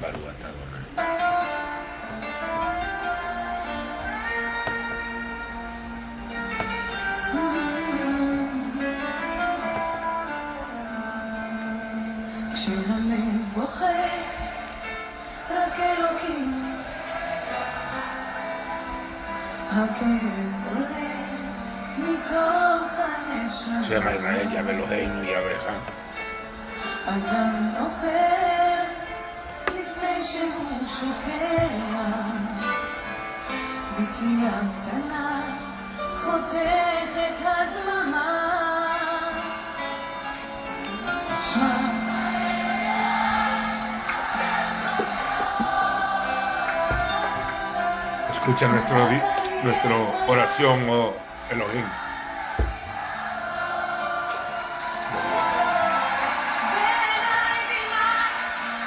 Baruch atah Adonai. כשהלב בוכה, רק אלוקים, הכאב עולה מתוך הנשמה. Shema Israel, Yahweh Eloheinu, Yahweh Echad. אדם נופל לפני שהוא שוקע, בתפילה קטנה חותך את הדממה. שמע, Escucha nuestra oración, oh Elohim. בעיניי דמעה,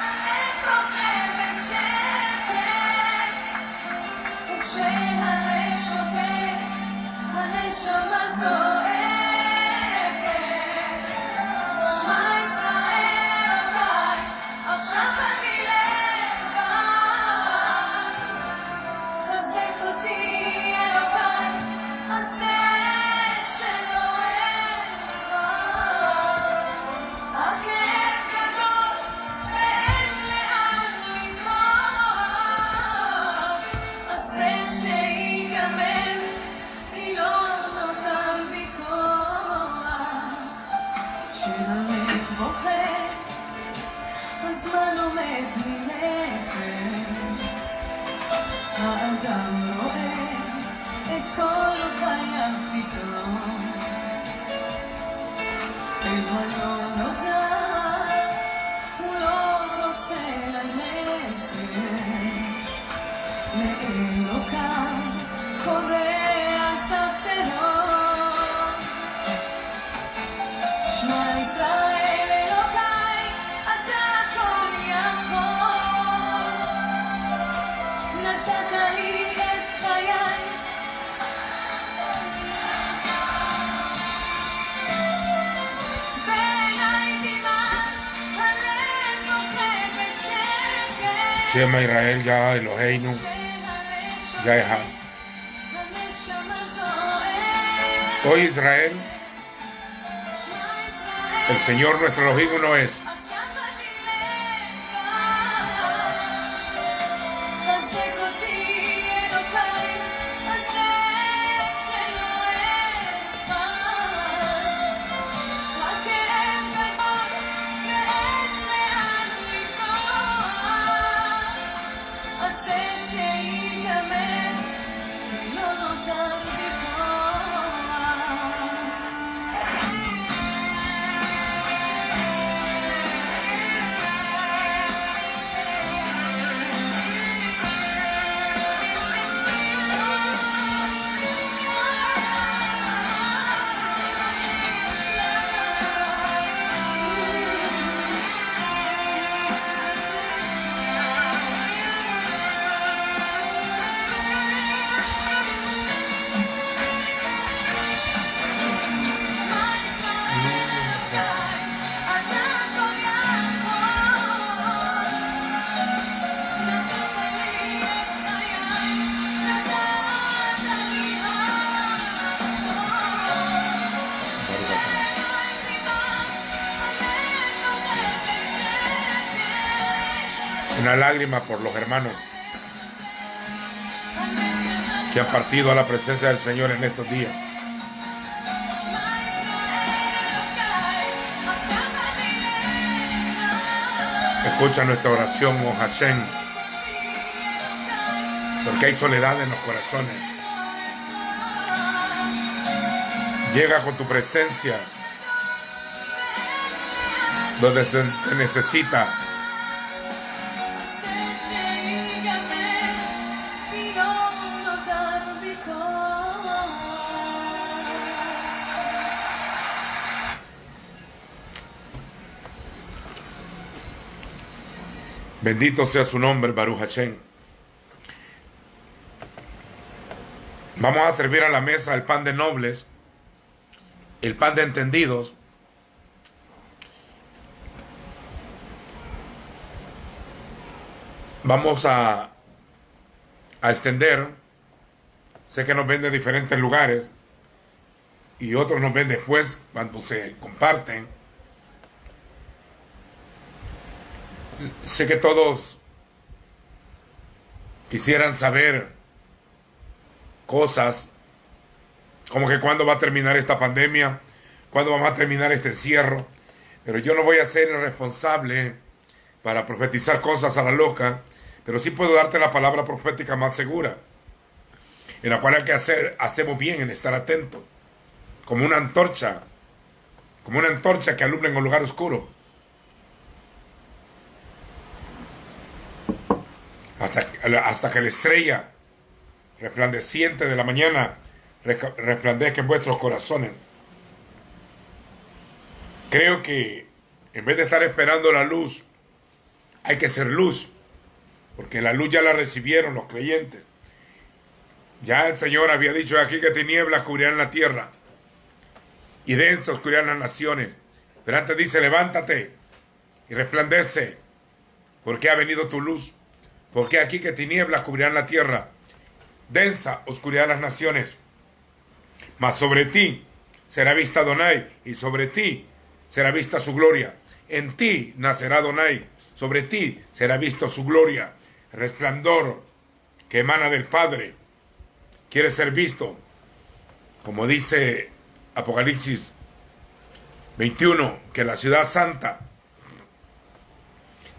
הלב בוכה בשקט, וכשהלב שותק, הנשמה זועקת. שמע ישראל אלוקיי, עכשיו אני לבד. חזק אותי אלוקיי, עשה שלא אבחר. הכאב גדול ואין לאן לברוח. עשה שיגמר, כי לא נותר בי כוח. כשהלב בוכה, הזמן עומד מלכת. האדם רואה את כל חייו פתאום, אל הלא נודע הוא לא רוצה ללכת. לאלוקיו קורא על סף תהום. שמע ישראל אלוקיי, אתה הכל יכול. נתת לי את חיי, בעיניי דמעה, הלב בוכה בשקט. Shema Israel, Yahweh Eloheinu, כשהלב Yahweh Echad. הנשמה זועקת. Hoy Israel, שמע ישראל, el Señor nuestro Elohim uno es. עכשיו אני לבד. חזק אותי אלוקיי, עשה שלא אבחר. הכאב גדול ואין לאן לברוח. עשה שיגמר, כי לא נותר בי כוח. Una lágrima por los hermanos que han partido a la presencia del Señor en estos días. Escucha nuestra oración, oh Hashem, porque hay soledad en los corazones. Llega con tu presencia donde se te necesita. Bendito sea su nombre, Baruch Hashem. Vamos a servir a la mesa el pan de nobles, el pan de entendidos. vamos a extender. Sé que nos ven de diferentes lugares y otros nos ven después cuando se comparten. Sé que todos quisieran saber cosas como que cuándo va a terminar esta pandemia, cuándo vamos a terminar este encierro, pero yo no voy a ser irresponsable para profetizar cosas a la loca, pero sí puedo darte la palabra profética más segura, en la cual hacemos bien en estar atentos, como una antorcha que alumbra en un lugar oscuro, hasta que la estrella resplandeciente de la mañana resplandezca en vuestros corazones. Creo que en vez de estar esperando la luz, hay que ser luz, porque la luz ya la recibieron los creyentes. Ya el Señor había dicho aquí que tinieblas cubrirán la tierra y densa oscuridad las naciones. Pero antes dice, levántate y resplandece, porque ha venido tu luz. Porque aquí que tinieblas cubrirán la tierra, densa oscuridad las naciones. Mas sobre ti será vista Adonai, y sobre ti será vista su gloria. En ti nacerá Adonai, sobre ti será visto su gloria. Resplandor que emana del Padre quiere ser visto, como dice Apocalipsis 21, que la ciudad santa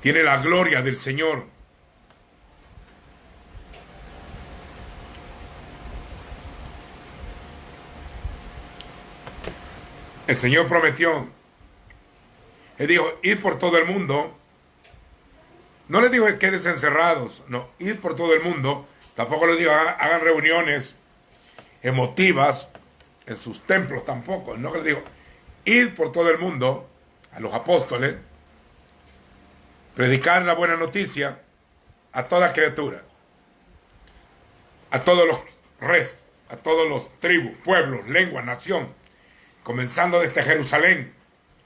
tiene la gloria del Señor. El Señor prometió, Él dijo, ir por todo el mundo. No les dijo que queden encerrados, no, ir por todo el mundo. Tampoco les dijo hagan reuniones emotivas en sus templos, tampoco. No les dijo ir por todo el mundo a los apóstoles, predicar la buena noticia a toda criatura, a todos los restos, a todos los tribus, pueblos, lenguas, nación, comenzando desde Jerusalén,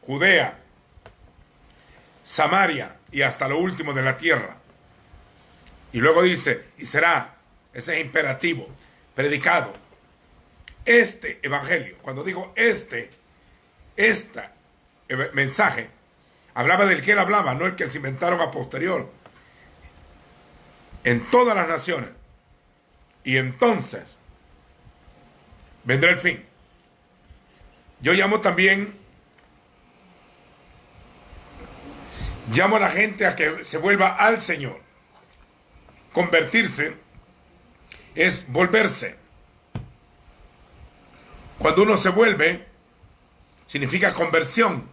Judea, Samaria y hasta lo último de la tierra. Y luego dice, y será, ese es imperativo, predicado, este evangelio. Cuando digo este mensaje, hablaba del que él hablaba, no el que se inventaron a posterior, en todas las naciones. Y entonces vendrá el fin. Yo llamo a la gente a que se vuelva al Señor. Convertirse es volverse. Cuando uno se vuelve, significa conversión.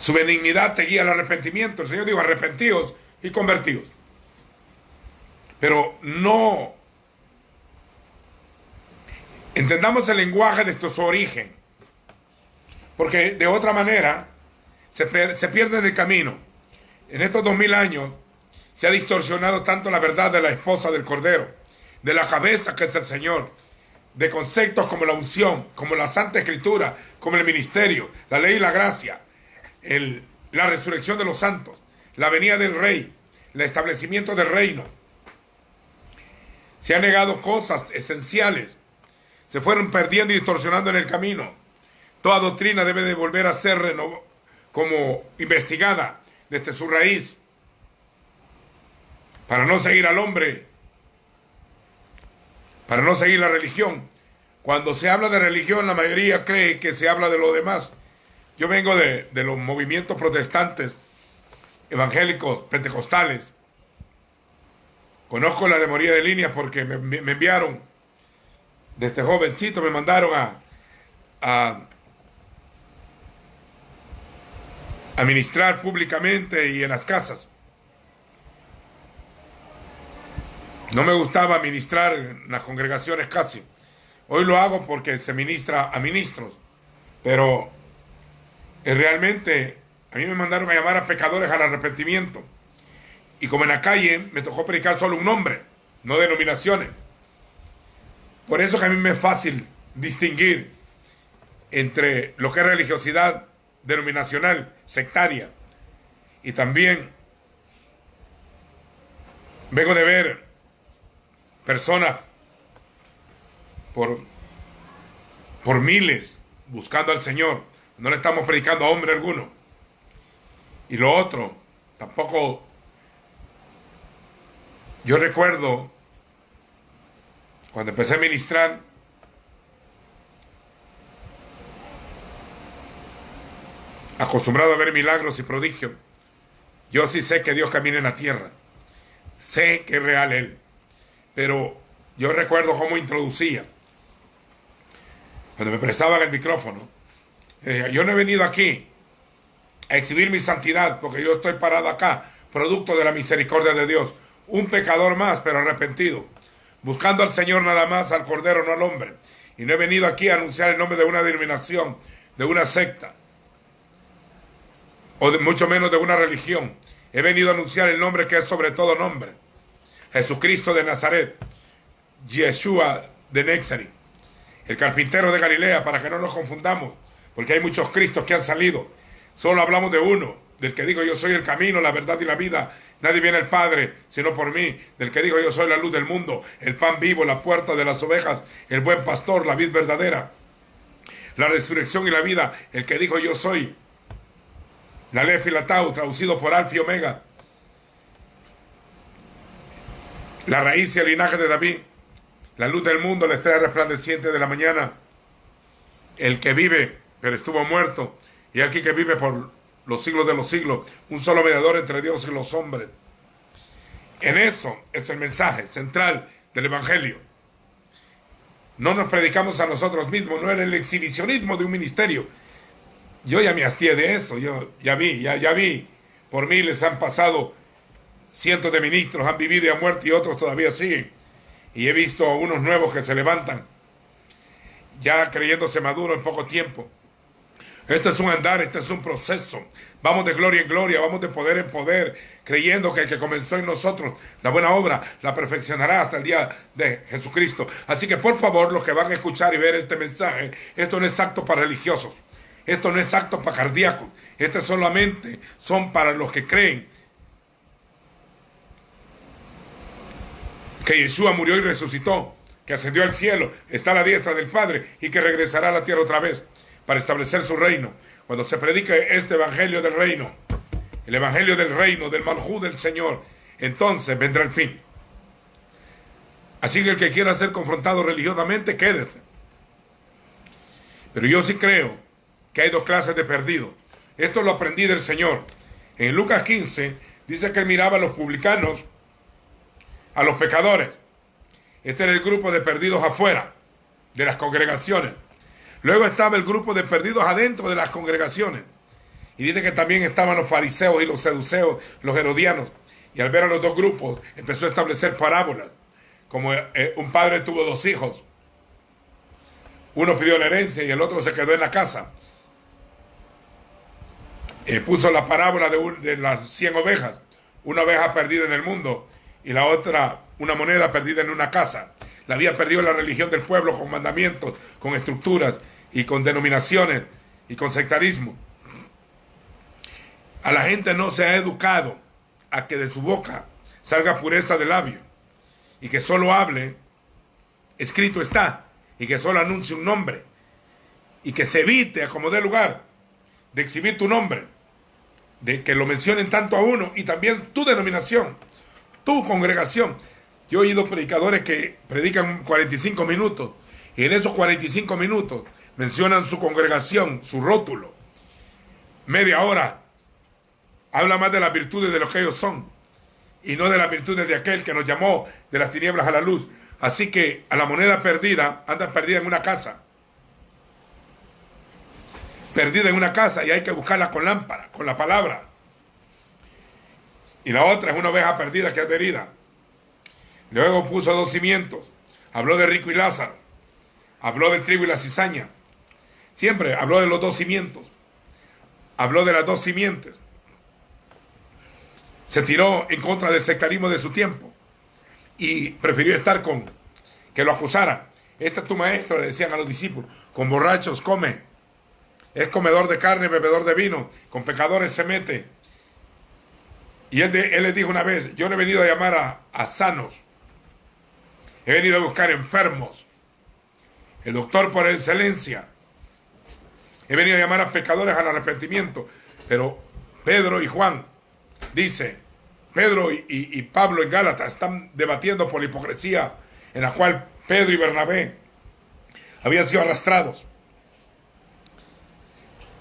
Su benignidad te guía al arrepentimiento. El Señor dijo, arrepentíos y convertíos. Pero no entendamos el lenguaje de su origen, porque de otra manera se pierde en el camino. En estos 2000 años se ha distorsionado tanto la verdad de la esposa del Cordero, de la cabeza que es el Señor, de conceptos como la unción, como la Santa Escritura, como el ministerio, la ley y la gracia, la resurrección de los santos, la venida del Rey, el establecimiento del reino. Se han negado cosas esenciales, se fueron perdiendo y distorsionando en el camino. Toda doctrina debe de volver a ser como investigada desde su raíz, para no seguir al hombre, para no seguir la religión. Cuando se habla de religión, la mayoría cree que se habla de lo demás. Yo vengo de los movimientos protestantes, evangélicos, pentecostales. Conozco la memoria de líneas porque me enviaron, desde jovencito me mandaron a ministrar públicamente y en las casas. No me gustaba ministrar en las congregaciones casi. Hoy lo hago porque se ministra a ministros. Pero realmente a mí me mandaron a llamar a pecadores al arrepentimiento. Y como en la calle me tocó predicar solo un nombre, no denominaciones. Por eso que a mí me es fácil distinguir entre lo que es religiosidad denominacional, sectaria. Y también vengo de ver personas por miles buscando al Señor. No le estamos predicando a hombre alguno. Y lo otro, tampoco, yo recuerdo cuando empecé a ministrar, acostumbrado a ver milagros y prodigios, yo sí sé que Dios camina en la tierra, sé que es real Él, pero yo recuerdo cómo introducía, cuando me prestaban el micrófono, yo no he venido aquí a exhibir mi santidad, porque yo estoy parado acá, producto de la misericordia de Dios, un pecador más, pero arrepentido, buscando al Señor nada más, al Cordero, no al hombre. Y no he venido aquí a anunciar el nombre de una denominación, de una secta, o mucho menos de una religión. He venido a anunciar el nombre que es sobre todo nombre, Jesucristo de Nazaret, Yeshua de Nexari, el carpintero de Galilea, para que no nos confundamos, porque hay muchos Cristos que han salido. Solo hablamos de uno, del que digo yo soy el camino, la verdad y la vida. Nadie viene al Padre sino por mí. Del que digo yo soy la luz del mundo, el pan vivo, la puerta de las ovejas, el buen pastor, la vid verdadera, la resurrección y la vida. El que digo yo soy la Aleph y la Tau, traducido por Alfa y Omega, la raíz y el linaje de David, la luz del mundo, la estrella resplandeciente de la mañana, el que vive pero estuvo muerto, y aquí que vive por los siglos de los siglos, un solo mediador entre Dios y los hombres. En eso es el mensaje central del Evangelio. No nos predicamos a nosotros mismos, no era el exhibicionismo de un ministerio. Yo ya me hastié de eso, yo ya vi, por miles han pasado cientos de ministros, han vivido y han muerto y otros todavía siguen. Y he visto a unos nuevos que se levantan, ya creyéndose maduros en poco tiempo. Este es un andar, este es un proceso. Vamos de gloria en gloria, vamos de poder en poder, creyendo que el que comenzó en nosotros la buena obra la perfeccionará hasta el día de Jesucristo. Así que por favor, los que van a escuchar y ver este mensaje, esto no es apto para religiosos, esto no es apto para cardíacos, este solamente son para los que creen que Yeshua murió y resucitó, que ascendió al cielo, está a la diestra del Padre y que regresará a la tierra otra vez para establecer su reino. Cuando se predique este evangelio del reino, el evangelio del reino, del Malhú del Señor, entonces vendrá el fin. Así que el que quiera ser confrontado religiosamente, quédese. Pero yo sí creo que hay dos clases de perdidos. Esto lo aprendí del Señor. En Lucas 15 dice que él miraba a los publicanos, a los pecadores. Este era el grupo de perdidos afuera de las congregaciones. Luego estaba el grupo de perdidos adentro de las congregaciones. Y dice que también estaban los fariseos y los seduceos, los herodianos. Y al ver a los dos grupos, empezó a establecer parábolas. Como un padre tuvo dos hijos. Uno pidió la herencia y el otro se quedó en la casa. Puso la parábola de las 100 ovejas. Una oveja perdida en el mundo y la otra una moneda perdida en una casa. La había perdido la religión del pueblo con mandamientos, con estructuras y con denominaciones y con sectarismo. A la gente no se ha educado a que de su boca salga pureza de labio y que solo hable, escrito está, y que solo anuncie un nombre y que se evite a como dé lugar de exhibir tu nombre, de que lo mencionen tanto a uno y también tu denominación, tu congregación. Yo he oído predicadores que predican 45 minutos y en esos 45 minutos mencionan su congregación, su rótulo. Media hora habla más de las virtudes de lo que ellos son y no de las virtudes de aquel que nos llamó de las tinieblas a la luz. Así que a la moneda perdida, anda perdida en una casa. Perdida en una casa y hay que buscarla con lámpara, con la palabra. Y la otra es una oveja perdida que es herida. Luego puso dos cimientos. Habló de rico y Lázaro. Habló del trigo y la cizaña. Siempre habló de los dos cimientos. Habló de las dos simientes. Se tiró en contra del sectarismo de su tiempo. Y prefirió estar con que lo acusaran. Este es tu maestro, le decían a los discípulos. Con borrachos come. es comedor de carne, bebedor de vino, con pecadores se mete. Y él les dijo una vez, yo no he venido a llamar a sanos, he venido a buscar enfermos. El doctor por excelencia. He venido a llamar a pecadores al arrepentimiento. Pero Pedro y Juan, dice, Pedro y Pablo en Gálatas están debatiendo por la hipocresía en la cual Pedro y Bernabé habían sido arrastrados.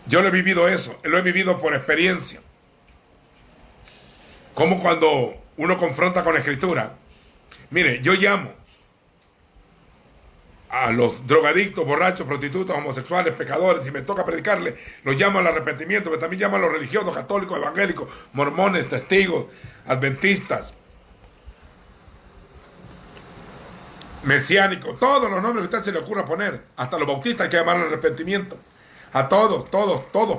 Yo lo he vivido eso, lo he vivido por experiencia. Como cuando uno confronta con la Escritura. Mire, yo llamo a los drogadictos, borrachos, prostitutas, homosexuales, pecadores, si me toca predicarle, los llamo al arrepentimiento, pero también llamo a los religiosos, católicos, evangélicos, mormones, testigos, adventistas, mesiánicos, todos los nombres que a usted se le ocurra poner, hasta los bautistas hay que llamar al arrepentimiento. A todos,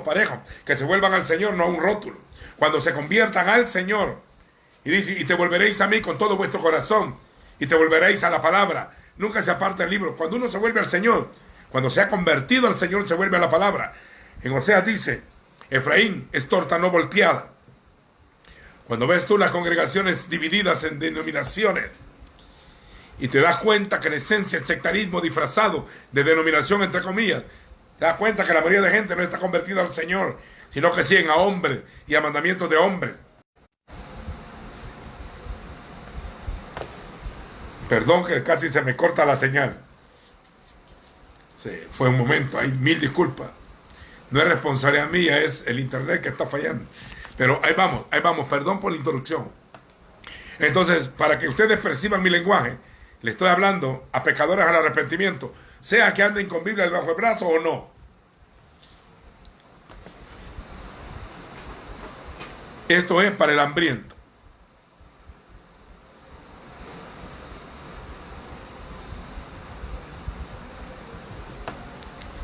parejos, que se vuelvan al Señor, no a un rótulo. Cuando se conviertan al Señor, y dice, y te volveréis a mí con todo vuestro corazón, y te volveréis a la palabra. Nunca se aparta el libro. Cuando uno se vuelve al Señor, cuando se ha convertido al Señor, se vuelve a la palabra. En Oseas dice, Efraín es torta no volteada. Cuando ves tú las congregaciones divididas en denominaciones, y te das cuenta que en esencia el sectarismo disfrazado de denominación entre comillas, te das cuenta que la mayoría de gente no está convertida al Señor, sino que siguen a hombres y a mandamientos de hombres. Perdón que casi se me corta la señal. Sí, fue un momento, hay mil disculpas. No es responsabilidad mía, es el internet que está fallando. Pero ahí vamos, perdón por la introducción. Entonces, para que ustedes perciban mi lenguaje, le estoy hablando a pecadores al arrepentimiento, sea que anden con Biblia debajo del brazo o no. Esto es para el hambriento.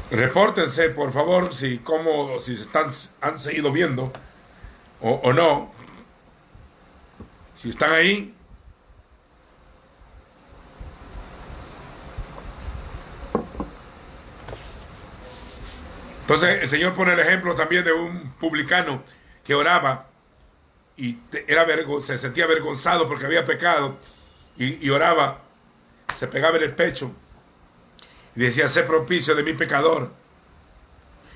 Repórtense, por favor, si han seguido viendo o no. Si están ahí. Entonces, el Señor pone el ejemplo también de un publicano que oraba y se sentía avergonzado porque había pecado y oraba, se pegaba en el pecho. Y decía, sé propicio de mi pecador.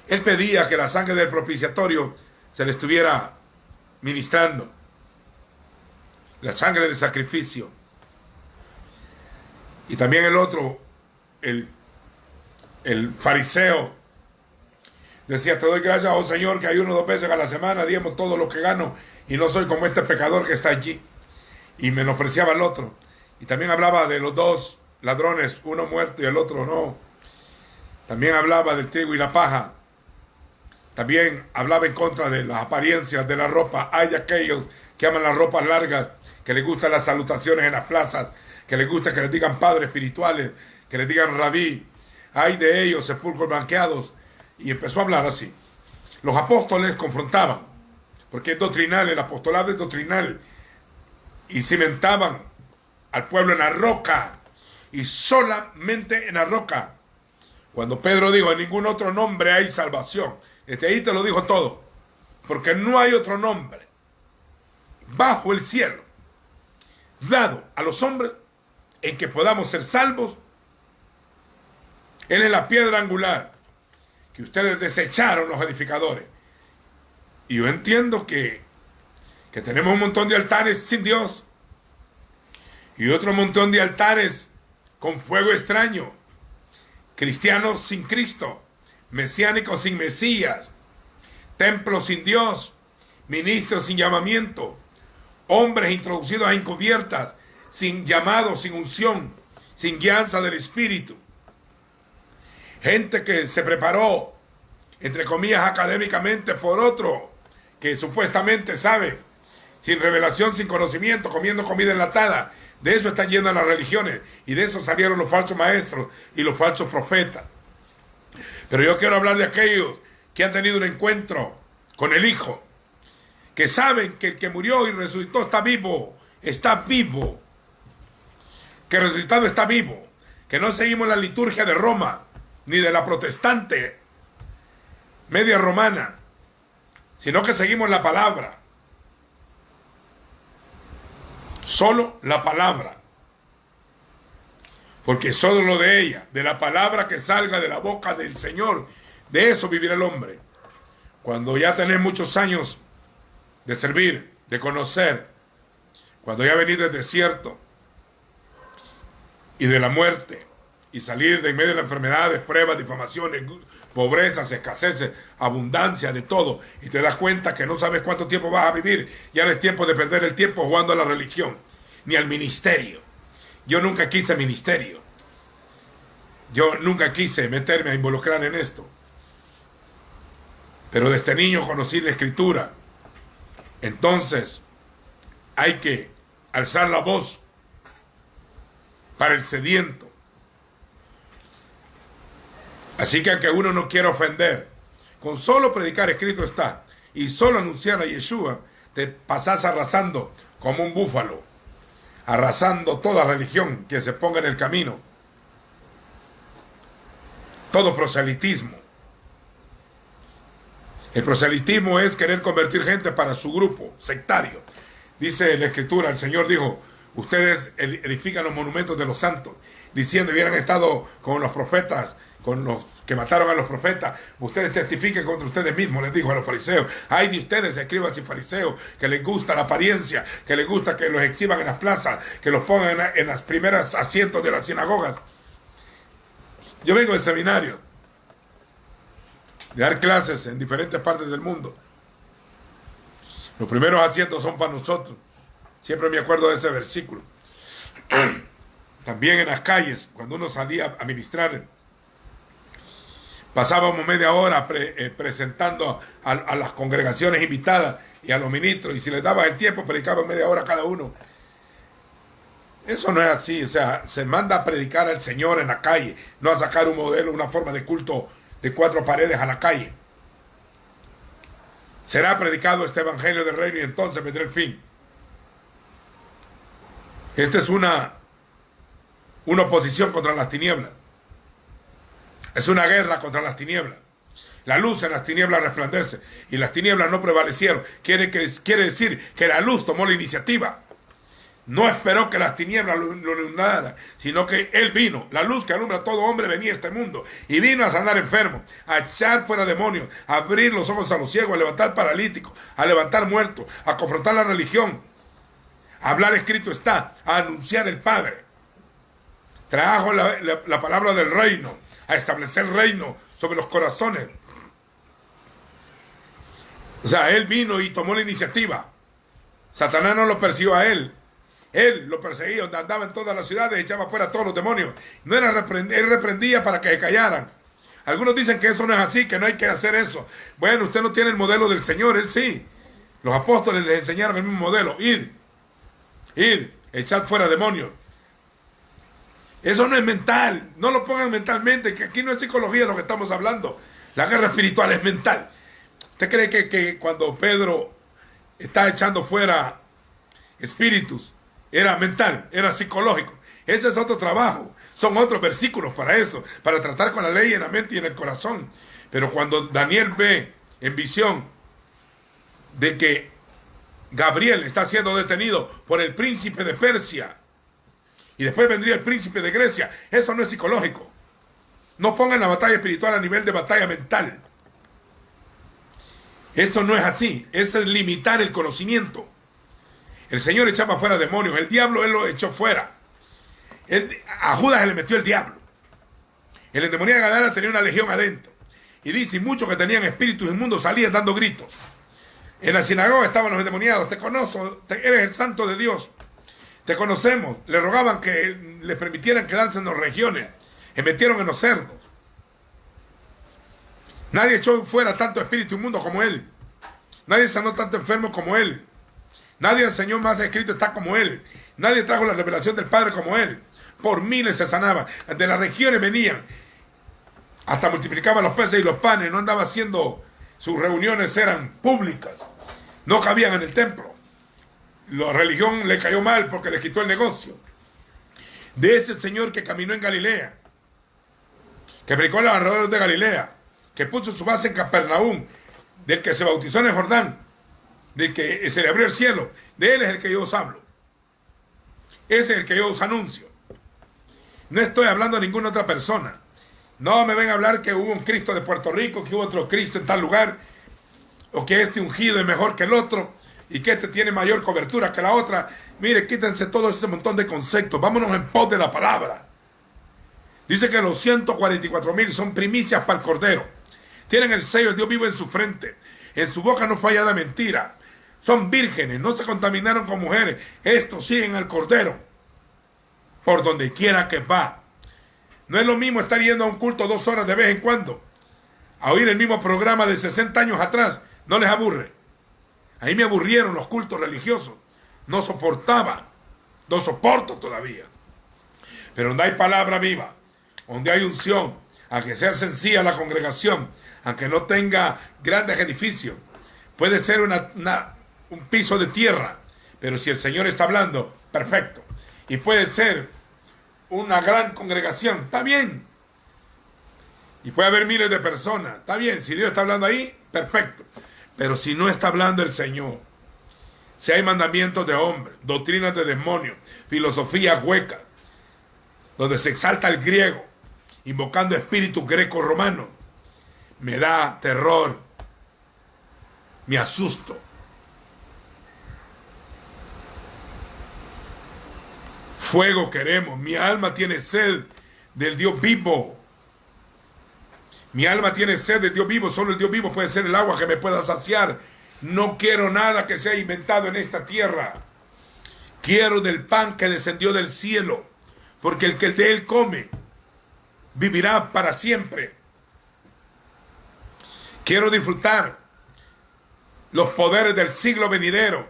Él pedía que la sangre del propiciatorio se le estuviera ministrando. La sangre de sacrificio. Y también el otro, el fariseo, decía, te doy gracias, oh Señor, que ayuno 2 veces a la semana, diezmo todo lo que gano, y no soy como este pecador que está allí. Y menospreciaba al otro. Y también hablaba de los 2 ladrones, uno muerto y el otro no. También hablaba del trigo y la paja. También hablaba en contra de las apariencias de la ropa. Hay aquellos que aman las ropas largas, que les gustan las salutaciones en las plazas, que les gusta que les digan padres espirituales, que les digan rabí. Hay de ellos sepulcros blanqueados. Y empezó a hablar así. Los apóstoles confrontaban, porque es doctrinal, el apostolado es doctrinal, y cimentaban al pueblo en la roca, y solamente en la roca. Cuando Pedro dijo, en ningún otro nombre hay salvación, ahí te lo dijo todo, porque no hay otro nombre bajo el cielo dado a los hombres en que podamos ser salvos. Él es la piedra angular que ustedes desecharon los edificadores. Y yo entiendo que tenemos un montón de altares sin Dios y otro montón de altares con fuego extraño, cristianos sin Cristo, mesiánicos sin Mesías, templos sin Dios, ministros sin llamamiento, hombres introducidos a encubiertas, sin llamado, sin unción, sin guianza del Espíritu. Gente que se preparó, entre comillas, académicamente por otro que supuestamente sabe, sin revelación, sin conocimiento, comiendo comida enlatada. De eso están llenas las religiones y de eso salieron los falsos maestros y los falsos profetas. Pero yo quiero hablar de aquellos que han tenido un encuentro con el Hijo, que saben que el que murió y resucitó está vivo, que resucitado está vivo, que no seguimos la liturgia de Roma ni de la protestante, media romana, sino que seguimos la palabra. Solo la palabra. Porque solo lo de ella, de la palabra que salga de la boca del Señor, de eso vivirá el hombre. Cuando ya tenés muchos años de servir, de conocer, cuando ya venís del desierto y de la muerte, y salir de en medio de las enfermedades, pruebas, difamaciones, pobrezas, escaseces, abundancia, de todo, y te das cuenta que no sabes cuánto tiempo vas a vivir, ya no es tiempo de perder el tiempo jugando a la religión, ni al ministerio. Yo nunca quise ministerio. Yo nunca quise meterme a involucrar en esto. Pero desde niño conocí la Escritura. Entonces, hay que alzar la voz para el sediento. Así que aunque uno no quiera ofender, con solo predicar escrito está, y solo anunciar a Yeshua, te pasás arrasando como un búfalo, arrasando toda religión que se ponga en el camino, todo proselitismo. El proselitismo es querer convertir gente para su grupo sectario. Dice la Escritura, el Señor dijo, ustedes edifican los monumentos de los santos, diciendo, hubieran estado con los profetas, con los que mataron a los profetas, ustedes testifiquen contra ustedes mismos, les dijo a los fariseos. Hay de ustedes, escribas y fariseos, que les gusta la apariencia, que les gusta que los exhiban en las plazas, que los pongan en las primeras asientos de las sinagogas. Yo vengo del seminario, de dar clases en diferentes partes del mundo. Los primeros asientos son para nosotros. Siempre me acuerdo de ese versículo. También en las calles, cuando uno salía a ministrar, pasábamos media hora presentando a las congregaciones invitadas y a los ministros, y si les daba el tiempo, predicaban media hora cada uno. Eso no es así, o sea, se manda a predicar al Señor en la calle, no a sacar un modelo, una forma de culto de 4 paredes a la calle. Será predicado este evangelio del reino y entonces vendrá el fin. Esta es una oposición contra las tinieblas. Es una guerra contra las tinieblas. La luz en las tinieblas resplandece y las tinieblas no prevalecieron. Quiere decir que la luz tomó la iniciativa. No esperó que las tinieblas lo inundaran, sino que Él vino. La luz que alumbra a todo hombre venía a este mundo y vino a sanar enfermos, a echar fuera demonios, a abrir los ojos a los ciegos, a levantar paralíticos, a levantar muertos, a confrontar la religión, a hablar escrito está, a anunciar el Padre. Trajo la palabra del reino, a establecer el reino sobre los corazones. O sea, Él vino y tomó la iniciativa. Satanás no lo persiguió a Él. Él lo perseguía, donde andaba en todas las ciudades, echaba fuera a todos los demonios. No era él reprendía para que se callaran. Algunos dicen que eso no es así, que no hay que hacer eso. Bueno, usted no tiene el modelo del Señor, Él sí. Los apóstoles les enseñaron el mismo modelo. Id, echad fuera demonios. Eso no es mental, no lo pongan mentalmente, que aquí no es psicología lo que estamos hablando. La guerra espiritual es mental. ¿Usted cree que cuando Pedro está echando fuera espíritus, era mental, era psicológico? Ese es otro trabajo, son otros versículos para eso, para tratar con la ley en la mente y en el corazón. Pero cuando Daniel ve en visión de que Gabriel está siendo detenido por el príncipe de Persia, y después vendría el príncipe de Grecia, eso no es psicológico. No pongan la batalla espiritual a nivel de batalla mental. Eso no es así, eso es limitar el conocimiento. El Señor echaba fuera demonios, el diablo Él lo echó fuera. A Judas se le metió el diablo. El endemoniado de Gadara tenía una legión adentro. Y dice, muchos que tenían espíritus inmundos salían dando gritos. En la sinagoga estaban los endemoniados, te conozco, eres el santo de Dios. Te conocemos. Le rogaban que les permitieran quedarse en las regiones. Se metieron en los cerdos. Nadie echó fuera tanto espíritu inmundo como Él. Nadie sanó tanto enfermo como Él. Nadie enseñó más escrito está como Él. Nadie trajo la revelación del Padre como Él. Por miles se sanaban. De las regiones venían. Hasta multiplicaban los peces y los panes. No andaba haciendo... Sus reuniones eran públicas. No cabían en el templo. La religión le cayó mal porque le quitó el negocio. De ese Señor que caminó en Galilea, que predicó en los alrededores de Galilea, que puso su base en Capernaum, del que se bautizó en el Jordán, del que se le abrió el cielo, de él es el que yo os hablo. Ese es el que yo os anuncio. No estoy hablando de ninguna otra persona. No me ven a hablar que hubo un Cristo de Puerto Rico, que hubo otro Cristo en tal lugar, o que este ungido es mejor que el otro, y que este tiene mayor cobertura que la otra. Mire, quítense todo ese montón de conceptos. Vámonos en pos de la palabra. Dice que los 144,000 son primicias para el Cordero. Tienen el sello del Dios vivo en su frente. En su boca no falla de mentira. Son vírgenes, no se contaminaron con mujeres. Estos siguen al Cordero por donde quiera que va. No es lo mismo estar yendo a un culto 2 horas de vez en cuando a oír el mismo programa de 60 años atrás. No les aburre. A mí me aburrieron los cultos religiosos. No soportaba. No soporto todavía. Pero donde hay palabra viva, donde hay unción, aunque sea sencilla la congregación, aunque no tenga grandes edificios, puede ser un piso de tierra, pero si el Señor está hablando, perfecto. Y puede ser una gran congregación, está bien. Y puede haber miles de personas, está bien. Si Dios está hablando ahí, perfecto. Pero si no está hablando el Señor, si hay mandamientos de hombres, doctrinas de demonios, filosofía hueca, donde se exalta el griego, invocando espíritus greco-romanos, me da terror, me asusto. Fuego queremos, mi alma tiene sed del Dios vivo. Mi alma tiene sed del Dios vivo, solo el Dios vivo puede ser el agua que me pueda saciar. No quiero nada que sea inventado en esta tierra. Quiero del pan que descendió del cielo, porque el que de él come vivirá para siempre. Quiero disfrutar los poderes del siglo venidero,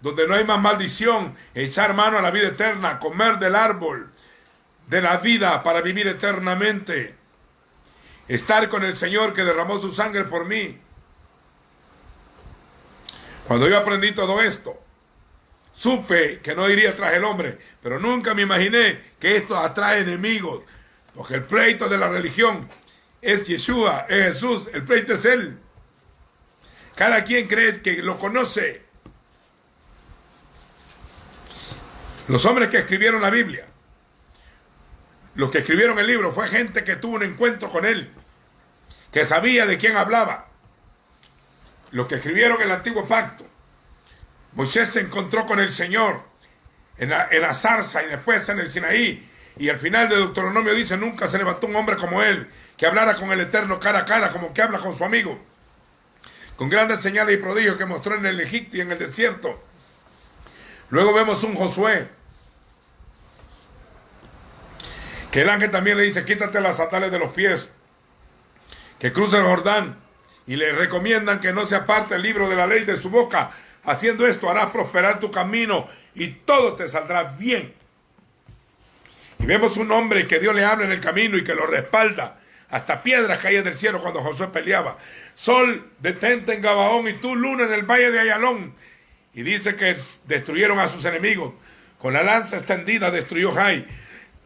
donde no hay más maldición, echar mano a la vida eterna, comer del árbol de la vida para vivir eternamente, estar con el Señor que derramó su sangre por mí. Cuando yo aprendí todo esto, supe que no iría tras el hombre, pero nunca me imaginé que esto atrae enemigos, porque el pleito de la religión es Yeshua, es Jesús, el pleito es Él. Cada quien cree que lo conoce. Los hombres que escribieron la Biblia, los que escribieron el libro, fue gente que tuvo un encuentro con Él, que sabía de quién hablaba. Los que escribieron el antiguo pacto, Moisés se encontró con el Señor en la zarza y después en el Sinaí, y al final de Deuteronomio dice: nunca se levantó un hombre como él, que hablara con el Eterno cara a cara, como que habla con su amigo, con grandes señales y prodigios que mostró en el Egipto y en el desierto. Luego vemos un Josué, que el ángel también le dice: quítate las sandalias de los pies, que cruce el Jordán, y le recomiendan que no se aparte el libro de la ley de su boca. Haciendo esto harás prosperar tu camino y todo te saldrá bien. Y vemos un hombre que Dios le habla en el camino y que lo respalda. Hasta piedras caían del cielo cuando Josué peleaba. Sol, detente en Gabaón, y tú, luna, en el valle de Ayalón. Y dice que destruyeron a sus enemigos. Con la lanza extendida destruyó Jai.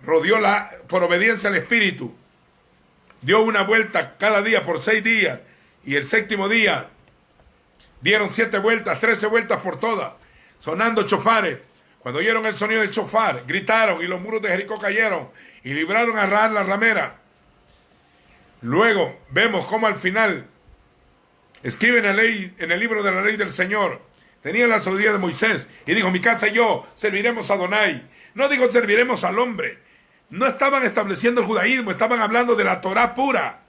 Rodeó por obediencia al Espíritu. Dio una vuelta cada día por 6 días. Y el 7º día dieron 7 vueltas, 13 vueltas por todas, sonando chofares. Cuando oyeron el sonido del chofar, gritaron y los muros de Jericó cayeron y libraron a Rahab la ramera. Luego vemos cómo al final escriben en el libro de la ley del Señor. Tenían la sabiduría de Moisés y dijo: mi casa y yo serviremos a Adonai. No digo serviremos al hombre. No estaban estableciendo el judaísmo, estaban hablando de la Torá pura.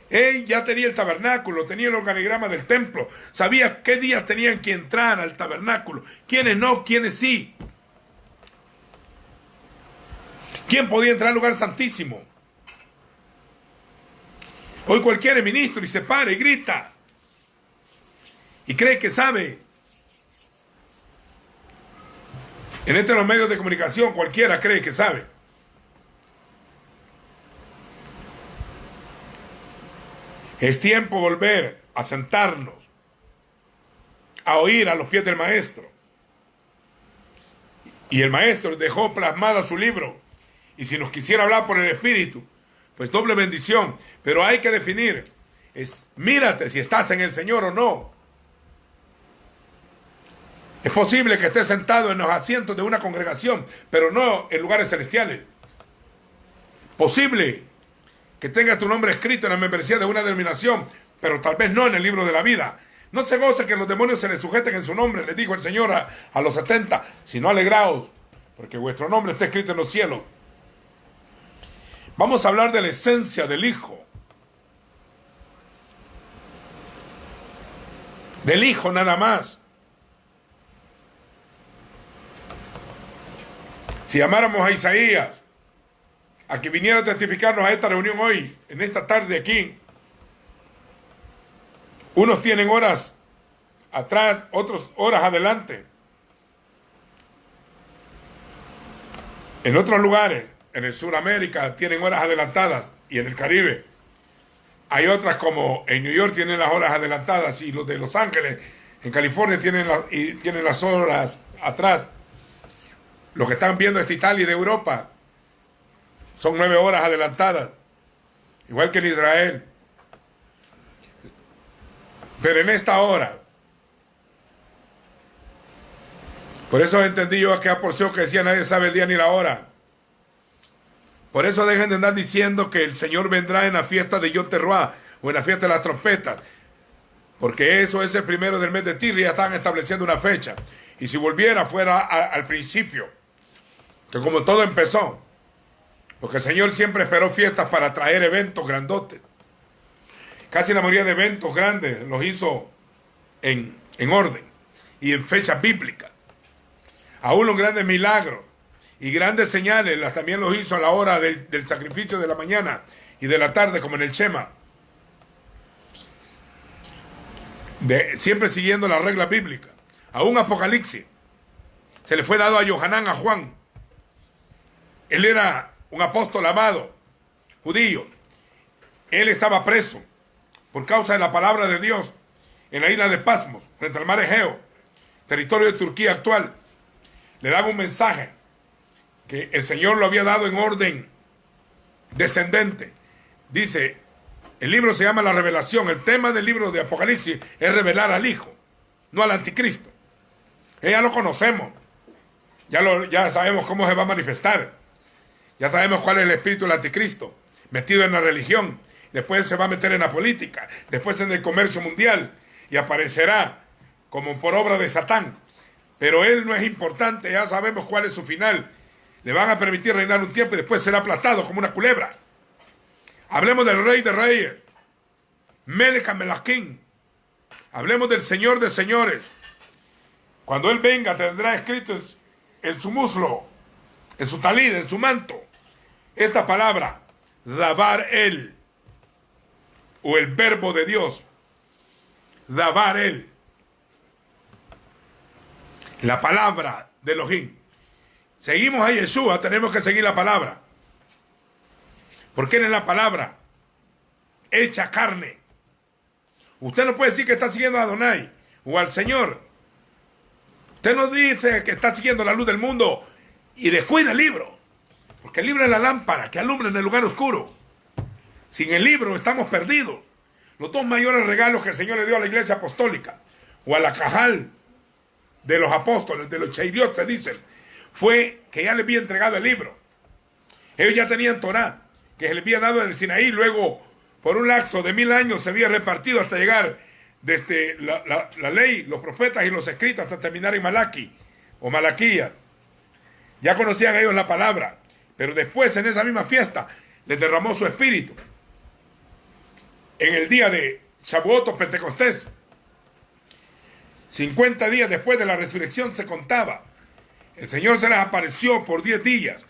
Él ya tenía el tabernáculo, tenía el organigrama del templo, sabía qué días tenían que entrar al tabernáculo, quiénes no, quiénes sí. ¿Quién podía entrar al lugar santísimo? Hoy cualquiera es ministro y se para y grita y cree que sabe. En los medios de comunicación cualquiera cree que sabe. Es tiempo de volver a sentarnos, a oír a los pies del maestro. Y el maestro dejó plasmada su libro. Y si nos quisiera hablar por el Espíritu, pues doble bendición. Pero hay que definir, mírate si estás en el Señor o no. Es posible que estés sentado en los asientos de una congregación, pero no en lugares celestiales. Posible que tengas tu nombre escrito en la membresía de una denominación, pero tal vez no en el libro de la vida. No se goce que los demonios se les sujeten en su nombre, les dijo el Señor a los 70, sino alegraos, porque vuestro nombre está escrito en los cielos. Vamos a hablar de la esencia del Hijo. Del Hijo nada más. Si llamáramos a Isaías a que viniera a testificarnos a esta reunión hoy, en esta tarde aquí, unos tienen horas atrás, otros horas adelante. En otros lugares, en el Suramérica, tienen horas adelantadas, y en el Caribe hay otras, como en New York tienen las horas adelantadas, y los de Los Ángeles, en California, tienen las horas atrás. Los que están viendo esta Italia de Europa son 9 horas adelantadas, igual que en Israel. Pero en esta hora, por eso entendí yo aquella porción que decía nadie sabe el día ni la hora. Por eso dejen de andar diciendo que el Señor vendrá en la fiesta de Yom Teruah o en la fiesta de las trompetas, porque eso es el primero del mes de Tir, y ya están estableciendo una fecha. Y si volviera fuera al principio, que como todo empezó, porque el Señor siempre esperó fiestas para traer eventos grandotes. Casi la mayoría de eventos grandes los hizo en orden y en fechas bíblicas. Aún los grandes milagros y grandes señales también los hizo a la hora del sacrificio de la mañana y de la tarde, como en el Shema. Siempre siguiendo la regla bíblica. Aún Apocalipsis se le fue dado a Yohanan, a Juan. Él era un apóstol amado, judío. Él estaba preso por causa de la palabra de Dios en la isla de Pasmos, frente al mar Egeo, territorio de Turquía actual. Le daba un mensaje que el Señor lo había dado en orden descendente. Dice, el libro se llama La Revelación. El tema del libro de Apocalipsis es revelar al Hijo, no al Anticristo. Ya lo conocemos. Ya sabemos cómo se va a manifestar. Ya sabemos cuál es el espíritu del Anticristo, metido en la religión. Después se va a meter en la política, después en el comercio mundial, y aparecerá como por obra de Satán. Pero él no es importante, ya sabemos cuál es su final. Le van a permitir reinar un tiempo y después será aplastado como una culebra. Hablemos del Rey de Reyes, Melech HaMelachim. Hablemos del Señor de Señores. Cuando Él venga tendrá escrito en su muslo, en su talid, en su manto, esta palabra, Dabar El, o el verbo de Dios, Dabar El, la palabra de Elohim. Seguimos a Yeshua, tenemos que seguir la palabra, porque Él es la palabra hecha carne. Usted no puede decir que está siguiendo a Adonai o al Señor. Usted no dice que está siguiendo la luz del mundo y descuida el libro, porque el libro es la lámpara que alumbra en el lugar oscuro. Sin el libro estamos perdidos. Los dos mayores regalos que el Señor le dio a la iglesia apostólica, o a la cajal de los apóstoles, de los cheiriot se dicen, fue que ya les había entregado el libro. Ellos ya tenían Torah, que se les había dado en el Sinaí, luego por un lapso de 1000 años se había repartido hasta llegar desde la ley, los profetas y los escritos, hasta terminar en Malaki o Malaquía. Ya conocían ellos la palabra, pero después en esa misma fiesta les derramó su espíritu. En el día de Shavuot o Pentecostés, 50 días después de la resurrección se contaba. El Señor se les apareció por 10 días.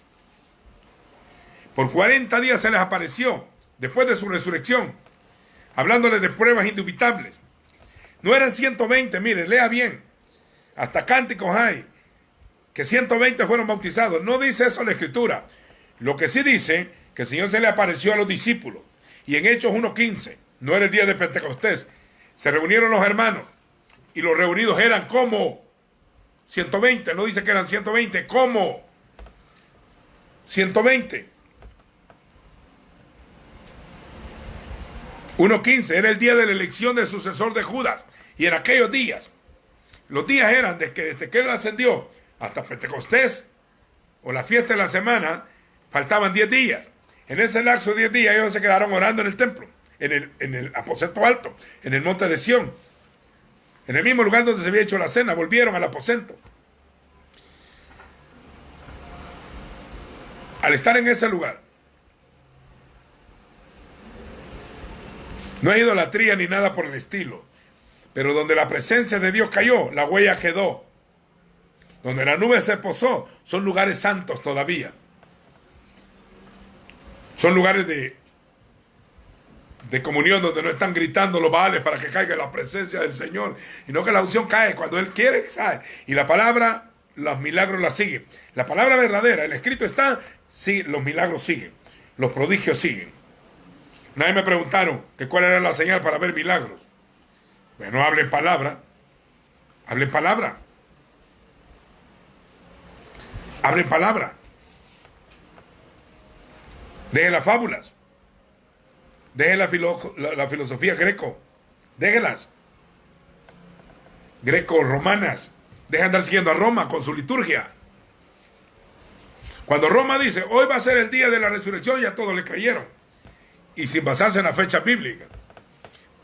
Por 40 días se les apareció después de su resurrección, hablándoles de pruebas indubitables. No eran 120, mire, lea bien. Hasta cánticos hay que 120 fueron bautizados. No dice eso la Escritura. Lo que sí dice que el Señor se le apareció a los discípulos. Y en Hechos 1:15, no era el día de Pentecostés, se reunieron los hermanos. Y los reunidos eran como 120, no dice que eran 120, como 120. 1:15 era el día de la elección del sucesor de Judas. Y en aquellos días, los días eran desde que él ascendió hasta Pentecostés, o la fiesta de la semana, faltaban 10 días. En ese lapso de 10 días ellos se quedaron orando en el templo, en el aposento alto, en el monte de Sión. En el mismo lugar donde se había hecho la cena, volvieron al aposento. Al estar en ese lugar, no hay idolatría ni nada por el estilo, pero donde la presencia de Dios cayó, la huella quedó. Donde la nube se posó, son lugares santos todavía. Son lugares de comunión donde no están gritando los baales para que caiga la presencia del Señor, sino que la unción cae cuando Él quiere que cae. Y la palabra, los milagros la siguen. La palabra verdadera, el escrito está, sí, los milagros siguen, los prodigios siguen. Nadie me preguntaron que cuál era la señal para ver milagros. Bueno, hablen palabra, hablen palabra, hablen palabra. Dejen las fábulas, dejen la filosofía greco, déjenlas, greco-romanas, dejen de andar siguiendo a Roma con su liturgia. Cuando Roma dice, hoy va a ser el día de la resurrección, ya todos le creyeron, y sin basarse en la fecha bíblica,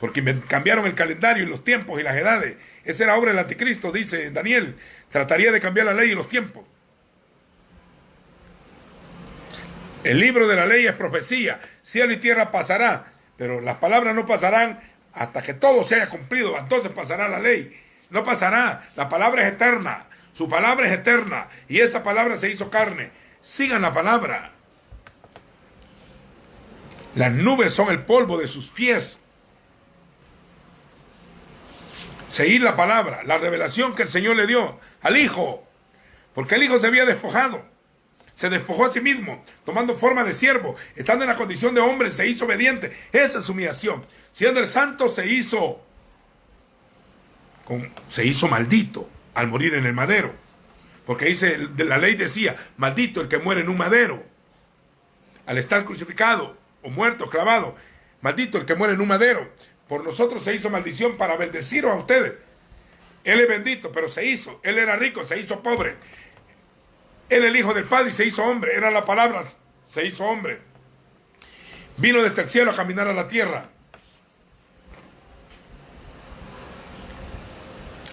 porque cambiaron el calendario y los tiempos y las edades. Esa era obra del anticristo, dice Daniel, trataría de cambiar la ley y los tiempos. El libro de la ley es profecía, cielo y tierra pasará, pero las palabras no pasarán hasta que todo se haya cumplido, entonces pasará la ley. No pasará, la palabra es eterna, su palabra es eterna, y esa palabra se hizo carne. Sigan la palabra. Las nubes son el polvo de sus pies. Seguir la palabra, la revelación que el Señor le dio al Hijo, porque el Hijo se había despojado. Se despojó a sí mismo, tomando forma de siervo, estando en la condición de hombre, se hizo obediente. Esa es su humillación. Siendo el santo, se hizo maldito al morir en el madero. Porque dice, la ley decía, maldito el que muere en un madero. Al estar crucificado, o muerto, clavado, maldito el que muere en un madero. Por nosotros se hizo maldición para bendeciros a ustedes. Él es bendito, pero se hizo. Él era rico, se hizo pobre. Él, el Hijo del Padre, y se hizo hombre. Era la palabra, se hizo hombre. Vino desde el cielo a caminar a la tierra.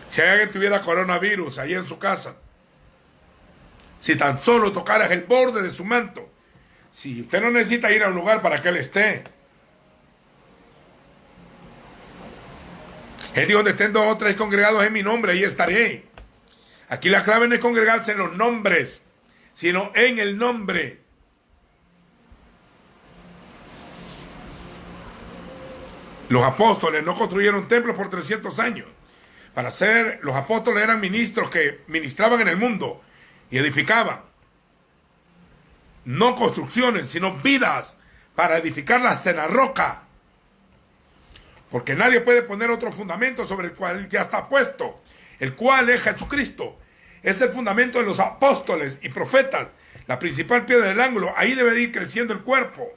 Si alguien tuviera coronavirus ahí en su casa, si tan solo tocaras el borde de su manto, si usted no necesita ir a un lugar para que Él esté. Él dijo, donde estén 2 o 3 congregados en mi nombre, ahí estaré. Aquí la clave no es congregarse en los nombres, sino en el nombre. Los apóstoles no construyeron templos por 300 años. Para ser, los apóstoles eran ministros que ministraban en el mundo y edificaban. No construcciones, sino vidas para edificarlas en la roca. Porque nadie puede poner otro fundamento sobre el cual ya está puesto, el cual es Jesucristo. Es el fundamento de los apóstoles y profetas, la principal piedra del ángulo. Ahí debe de ir creciendo el cuerpo,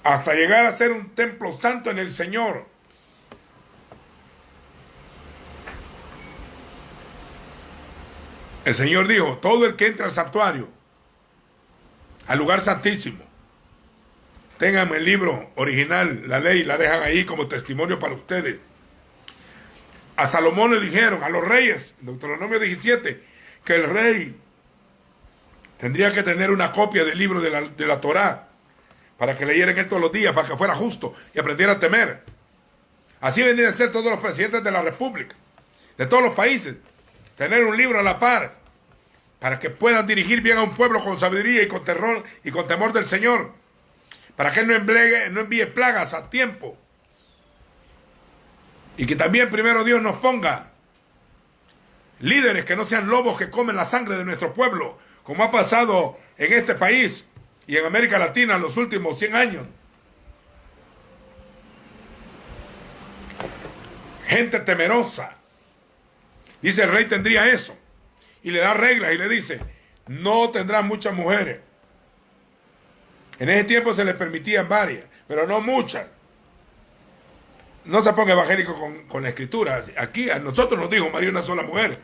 hasta llegar a ser un templo santo en el Señor. El Señor dijo, todo el que entra al santuario, al lugar santísimo, tengan el libro original, la ley, la dejan ahí como testimonio para ustedes. A Salomón le dijeron, a los reyes, en Deuteronomio 17, que el rey tendría que tener una copia del libro de la Torá, para que leyeran él todos los días, para que fuera justo y aprendiera a temer. Así vendrían a ser todos los presidentes de la República, de todos los países, tener un libro a la par, para que puedan dirigir bien a un pueblo con sabiduría y con terror y con temor del Señor, para que Él no envíe plagas a tiempo. Y que también primero Dios nos ponga líderes que no sean lobos que comen la sangre de nuestro pueblo, como ha pasado en este país y en América Latina en los últimos 100 años. Gente temerosa. Dice, el rey tendría eso. Y le da reglas y le dice, no tendrás muchas mujeres. En ese tiempo se les permitían varias. pero no muchas. No se ponga evangélico con la escritura. Aquí a nosotros nos dijo María una sola mujer.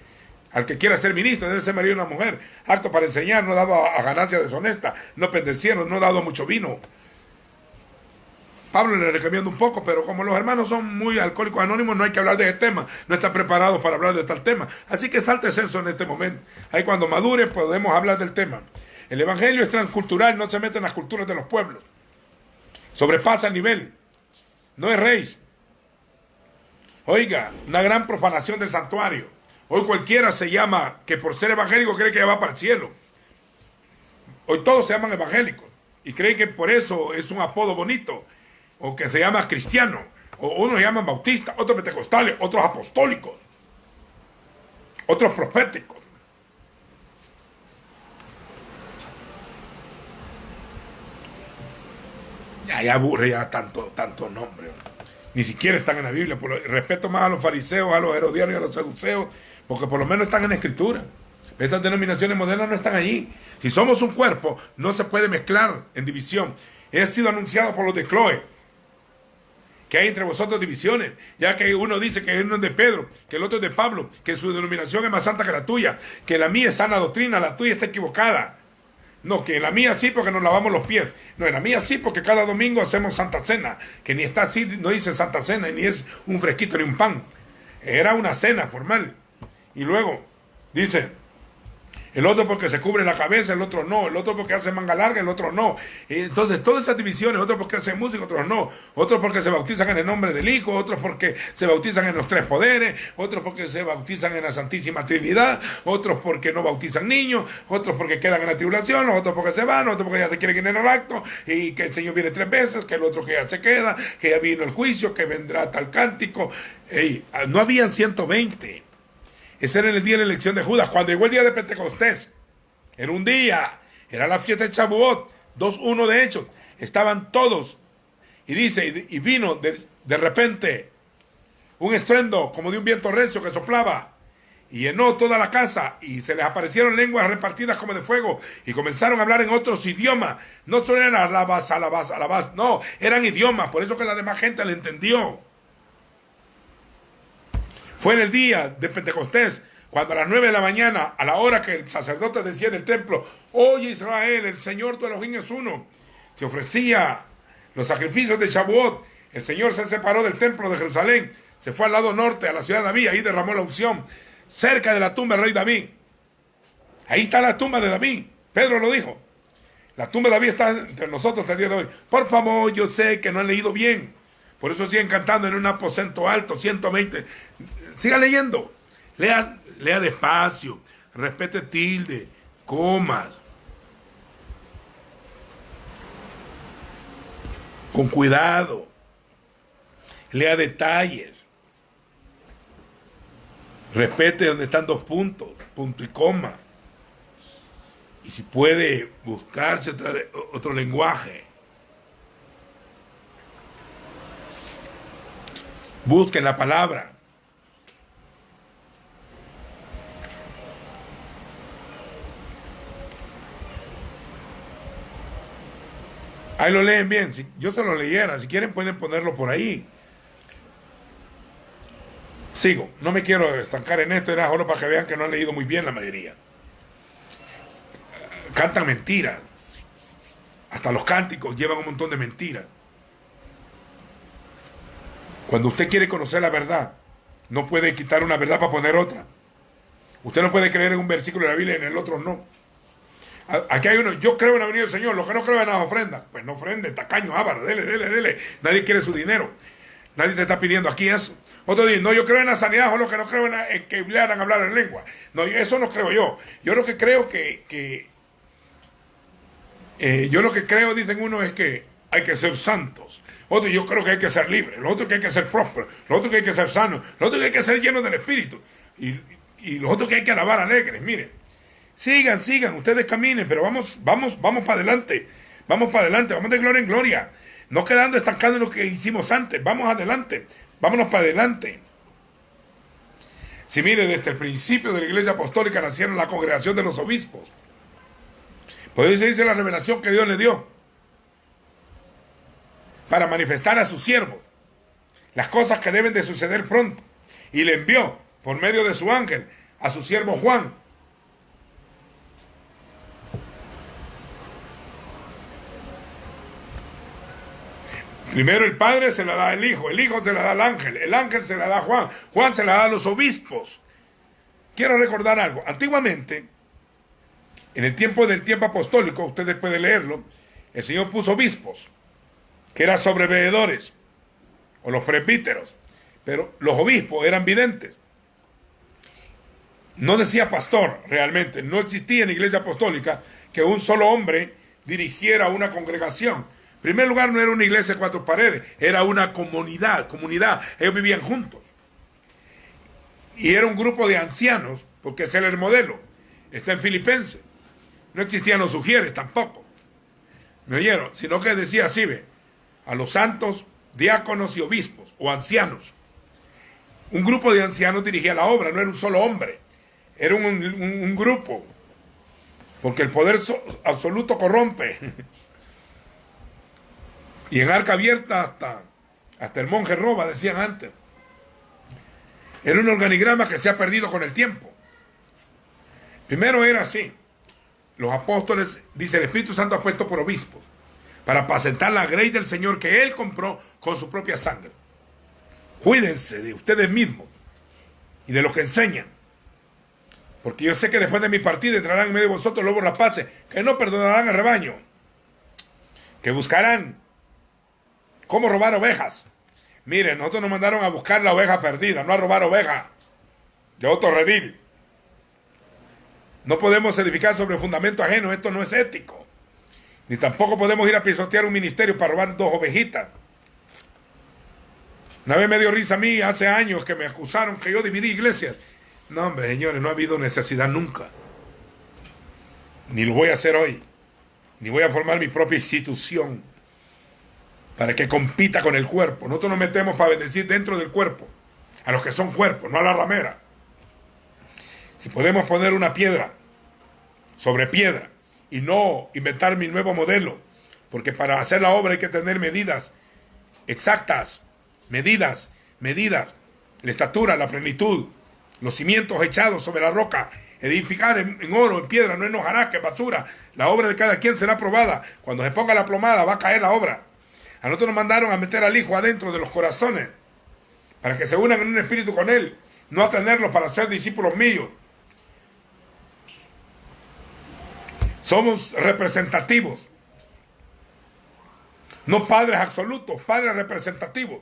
Al que quiera ser ministro debe ser María una mujer. Apto para enseñar, no dado a ganancia deshonesta, no pendeciendo, no dado mucho vino. Pablo le recomienda un poco, pero como los hermanos son muy alcohólicos anónimos, no hay que hablar de ese tema. No están preparados para hablar de tal tema. Así que saltes eso en este momento. Ahí cuando madure podemos hablar del tema. El evangelio es transcultural, no se mete en las culturas de los pueblos. Sobrepasa el nivel. No es rey. Oiga, una gran profanación del santuario. Hoy cualquiera se llama, que por ser evangélico cree que ya va para el cielo. Hoy todos se llaman evangélicos y creen que por eso es un apodo bonito, o que se llama cristiano, o unos se llaman bautistas, otros pentecostales, otros apostólicos, otros proféticos. Ya aburre ya tanto nombre. Ni siquiera están en la Biblia. Respeto más a los fariseos, a los herodianos y a los saduceos, porque por lo menos están en la Escritura. Estas denominaciones modernas no están allí. Si somos un cuerpo, no se puede mezclar en división. He sido anunciado por los de Chloe, que hay entre vosotros divisiones, ya que uno dice que uno es de Pedro, que el otro es de Pablo, que su denominación es más santa que la tuya, que la mía es sana doctrina, la tuya está equivocada. No, que en la mía sí porque nos lavamos los pies. No, en la mía sí porque cada domingo hacemos Santa Cena. Que ni está así, no dice Santa Cena, ni es un fresquito ni un pan. Era una cena formal. Y luego dice, el otro porque se cubre la cabeza, el otro no. El otro porque hace manga larga, el otro no. Entonces todas esas divisiones, otros porque hacen música, otros no. Otros porque se bautizan en el nombre del Hijo, otros porque se bautizan en los tres poderes, otros porque se bautizan en la Santísima Trinidad, otros porque no bautizan niños, otros porque quedan en la tribulación, otros porque se van, otros porque ya se quieren ir en el acto, y que el Señor viene 3 veces, que el otro que ya se queda, que ya vino el juicio, que vendrá tal cántico. No habían 120. Ese era el día de la elección de Judas. Cuando llegó el día de Pentecostés, era un día, era la fiesta de Shavuot, 2:1 de Hechos, estaban todos, y dice, y vino de repente un estruendo como de un viento recio que soplaba, y llenó toda la casa, y se les aparecieron lenguas repartidas como de fuego, y comenzaron a hablar en otros idiomas. No solo eran alabas, no, eran idiomas, por eso que la demás gente le entendió. Fue en el día de Pentecostés, cuando a las 9 de la mañana, a la hora que el sacerdote decía en el templo, oye Israel, el Señor tu Elohim es uno, se ofrecía los sacrificios de Shavuot. El Señor se separó del templo de Jerusalén, se fue al lado norte, a la ciudad de David, ahí derramó la unción, cerca de la tumba del rey David. Ahí está la tumba de David, Pedro lo dijo. La tumba de David está entre nosotros el día de hoy. Por favor, yo sé que no han leído bien, por eso siguen cantando en un aposento alto, 120. Siga leyendo, lea despacio, respete tilde, comas, con cuidado, lea detalles, respete donde están 2 puntos, punto y coma, y si puede buscarse otro lenguaje, busque la palabra. Ahí lo leen bien. Si yo se lo leyera, si quieren pueden ponerlo por ahí. Sigo, no me quiero estancar en esto, era solo para que vean que no han leído muy bien la mayoría. Cantan mentiras. Hasta los cánticos llevan un montón de mentiras. Cuando usted quiere conocer la verdad, no puede quitar una verdad para poner otra. Usted no puede creer en un versículo de la Biblia y en el otro no. Aquí hay uno, yo creo en la venida del Señor, los que no creen en las ofrendas, pues no ofrende, tacaño, avaro, dele. Nadie quiere su dinero, nadie te está pidiendo aquí eso. Otro dice, no, yo creo en la sanidad, o los que no creo en que le hagan hablar en lengua. No, eso no creo yo. Yo lo que creo yo lo que creo, dicen uno, es que hay que ser santos. Otro, yo creo que hay que ser libre. Lo otro, que hay que ser próspero. Lo otro, que hay que ser sano. Lo otro, que hay que ser lleno del Espíritu. Y lo otro, que hay que alabar alegres. Miren, sigan, ustedes caminen, pero vamos para adelante. Vamos para adelante, vamos de gloria en gloria. No quedando estancados en lo que hicimos antes. Vamos adelante, vámonos para adelante. Si mire, desde el principio de la Iglesia Apostólica nacieron la congregación de los obispos. Por eso se dice la revelación que Dios le dio. para manifestar a sus siervos las cosas que deben de suceder pronto. Y le envió por medio de su ángel a su siervo Juan. Primero el Padre se la da al Hijo, el Hijo se la da al ángel, el ángel se la da a Juan, Juan se la da a los obispos. Quiero recordar algo. Antiguamente, en el tiempo apostólico, ustedes pueden leerlo, el Señor puso obispos, que eran sobreveedores, o los presbíteros, pero los obispos eran videntes. No decía pastor realmente, no existía en la iglesia apostólica que un solo hombre dirigiera una congregación. En primer lugar, no era una iglesia de 4 paredes, era una comunidad, ellos vivían juntos. Y era un grupo de ancianos, porque ese era el modelo, está en Filipenses. No existían los sugieres tampoco, ¿me oyeron? Sino que decía así, ve, a los santos, diáconos y obispos, o ancianos. Un grupo de ancianos dirigía la obra, no era un solo hombre, era un grupo, porque el poder absoluto corrompe. Y en arca abierta hasta el monje roba, decían antes. Era un organigrama que se ha perdido con el tiempo. Primero era así. Los apóstoles, dice el Espíritu Santo, ha puesto por obispos para apacentar la grey del Señor que Él compró con su propia sangre. Cuídense de ustedes mismos y de los que enseñan. Porque yo sé que después de mi partida entrarán en medio de vosotros lobos rapaces que no perdonarán al rebaño, que buscarán cómo robar ovejas. Miren, nosotros nos mandaron a buscar la oveja perdida, no a robar ovejas de otro redil. No podemos edificar sobre fundamento ajeno, esto no es ético. Ni tampoco podemos ir a pisotear un ministerio para robar 2 ovejitas. Una vez me dio risa a mí, hace años, que me acusaron que yo dividí iglesias. No, hombre, señores, no ha habido necesidad nunca. Ni lo voy a hacer hoy. Ni voy a formar mi propia institución para que compita con el cuerpo. Nosotros nos metemos para bendecir dentro del cuerpo a los que son cuerpos, no a la ramera. Si podemos poner una piedra sobre piedra y no inventar mi nuevo modelo, porque para hacer la obra hay que tener medidas exactas, medidas, la estatura, la plenitud, los cimientos echados sobre la roca, edificar en oro, en piedra, no en hojarasca, en basura. La obra de cada quien será aprobada. Cuando se ponga la plomada va a caer la obra. A nosotros nos mandaron a meter al Hijo adentro de los corazones para que se unan en un espíritu con Él, no a tenerlos para ser discípulos míos. Somos representativos, no padres absolutos, padres representativos.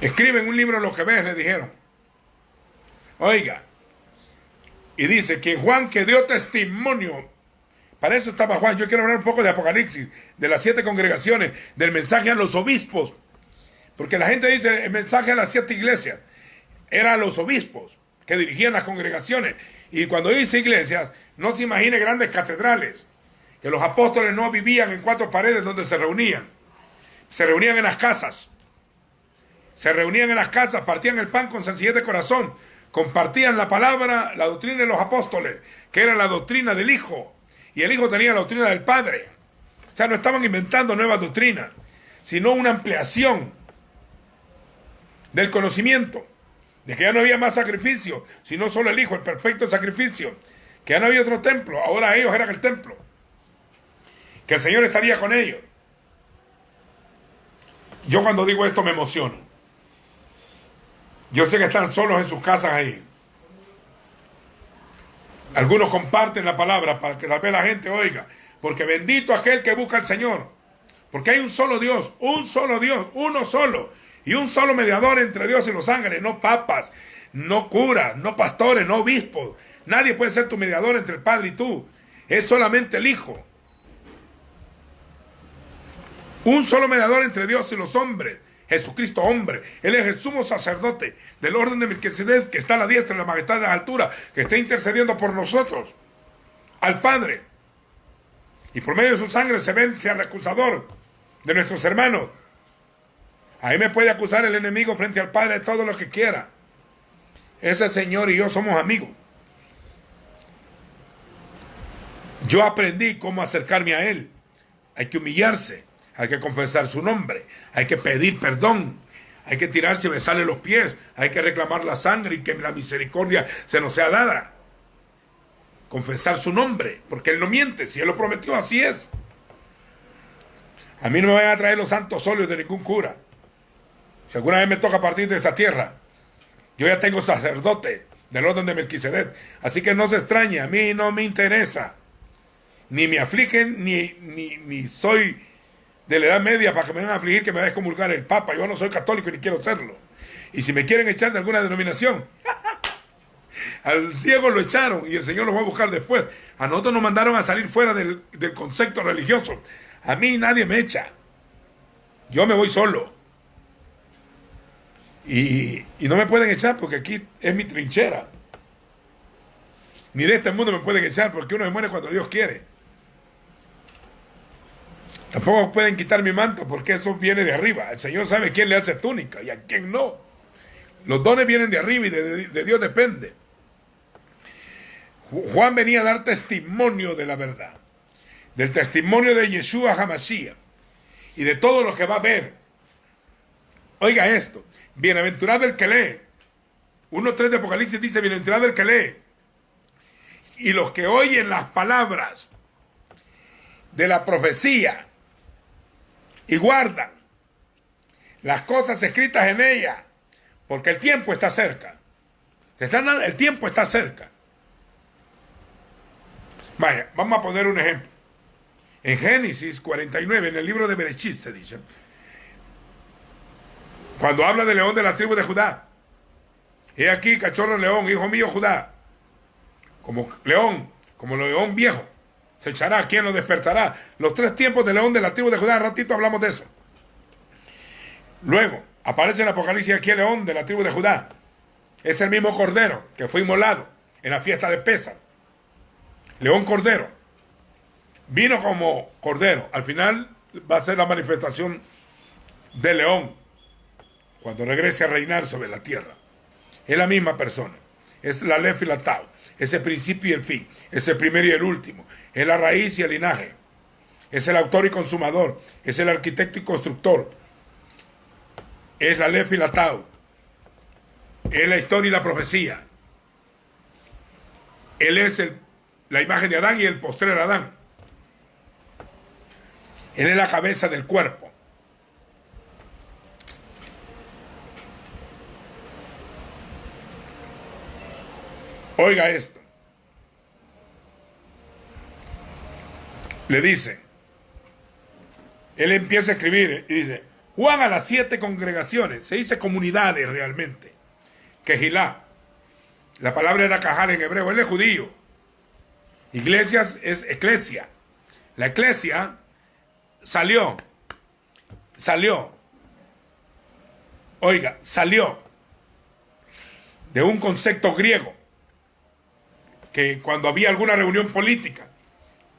Escriben un libro lo que ves, le dijeron. Oiga, y dice que Juan, que dio testimonio, para eso estaba Juan. Yo quiero hablar un poco de Apocalipsis, de las 7 congregaciones, del mensaje a los obispos, porque la gente dice el mensaje a las 7 iglesias, era a los obispos que dirigían las congregaciones. Y cuando dice iglesias, no se imagine grandes catedrales, que los apóstoles no vivían en 4 paredes donde se reunían en las casas. Se reunían en las casas, partían el pan con sencillez de corazón, compartían la palabra, la doctrina de los apóstoles, que era la doctrina del Hijo, y el Hijo tenía la doctrina del Padre. O sea, no estaban inventando nuevas doctrinas, sino una ampliación del conocimiento, de que ya no había más sacrificio, sino solo el Hijo, el perfecto sacrificio, que ya no había otro templo, ahora ellos eran el templo, que el Señor estaría con ellos. Yo cuando digo esto me emociono. Yo sé que están solos en sus casas ahí. Algunos comparten la palabra para que tal vez la gente oiga. Porque bendito aquel que busca al Señor. Porque hay un solo Dios, uno solo. Y un solo mediador entre Dios y los ángeles. No papas, no curas, no pastores, no obispos. Nadie puede ser tu mediador entre el Padre y tú. Es solamente el Hijo. Un solo mediador entre Dios y los hombres. Jesucristo hombre, Él es el sumo sacerdote del orden de Melquisedec, que está a la diestra de la majestad de la altura, que está intercediendo por nosotros, al Padre. Y por medio de su sangre se vence al acusador de nuestros hermanos. Ahí me puede acusar el enemigo frente al Padre de todo lo que quiera. Ese Señor y yo somos amigos. Yo aprendí cómo acercarme a Él. hay que humillarse, hay que confesar su nombre, hay que pedir perdón, hay que tirarse y besarle los pies, hay que reclamar la sangre y que la misericordia se nos sea dada. Confesar su nombre, porque Él no miente, si Él lo prometió, así es. A mí no me van a traer los santos óleos de ningún cura. Si alguna vez me toca partir de esta tierra, yo ya tengo sacerdote del orden de Melquisedec, así que no se extrañe, a mí no me interesa. Ni me afligen, ni soy de la Edad Media para que me van a afligir que me va a excomulgar el Papa. Yo no soy católico ni quiero serlo. Y si me quieren echar de alguna denominación, al ciego lo echaron y el Señor lo va a buscar después. A nosotros nos mandaron a salir fuera del concepto religioso. A mí nadie me echa. Yo me voy solo. Y no me pueden echar porque aquí es mi trinchera. Ni de este mundo me pueden echar porque uno se muere cuando Dios quiere. Tampoco pueden quitar mi manto porque eso viene de arriba. El Señor sabe quién le hace túnica y a quién no. Los dones vienen de arriba y de Dios depende. Juan venía a dar testimonio de la verdad, del testimonio de Yeshua HaMashiach y de todo lo que va a ver. Oiga esto, bienaventurado el que lee. 1:3 de Apocalipsis dice, bienaventurado el que lee. Y los que oyen las palabras de la profecía y guardan las cosas escritas en ella, porque el tiempo está cerca. El tiempo está cerca. Vaya, vamos a poner un ejemplo. En Génesis 49, en el libro de Bereshit se dice, cuando habla del león de la tribu de Judá, he aquí, cachorro león, hijo mío Judá, como león viejo, se echará, ¿quién lo despertará? Los 3 tiempos del león de la tribu de Judá, ratito hablamos de eso. Luego, aparece en Apocalipsis aquí el león de la tribu de Judá. Es el mismo cordero que fue inmolado en la fiesta de Pésar. León cordero. Vino como cordero. Al final va a ser la manifestación del león cuando regrese a reinar sobre la tierra. Es la misma persona. Es la Aleph y la Tau. Es el principio y el fin. Es el primero y el último. Es la raíz y el linaje. Es el autor y consumador. Es el arquitecto y constructor. Es la Aleph y la Tau. Es la historia y la profecía. Él es la imagen de Adán y el postrer Adán. Él es la cabeza del cuerpo. Oiga esto. Le dice, él empieza a escribir y dice, Juan a las 7 congregaciones, se dice comunidades realmente. Kehilá, la palabra era cajal en hebreo, él es judío. Iglesias es eclesia. La eclesia salió, de un concepto griego, que cuando había alguna reunión política,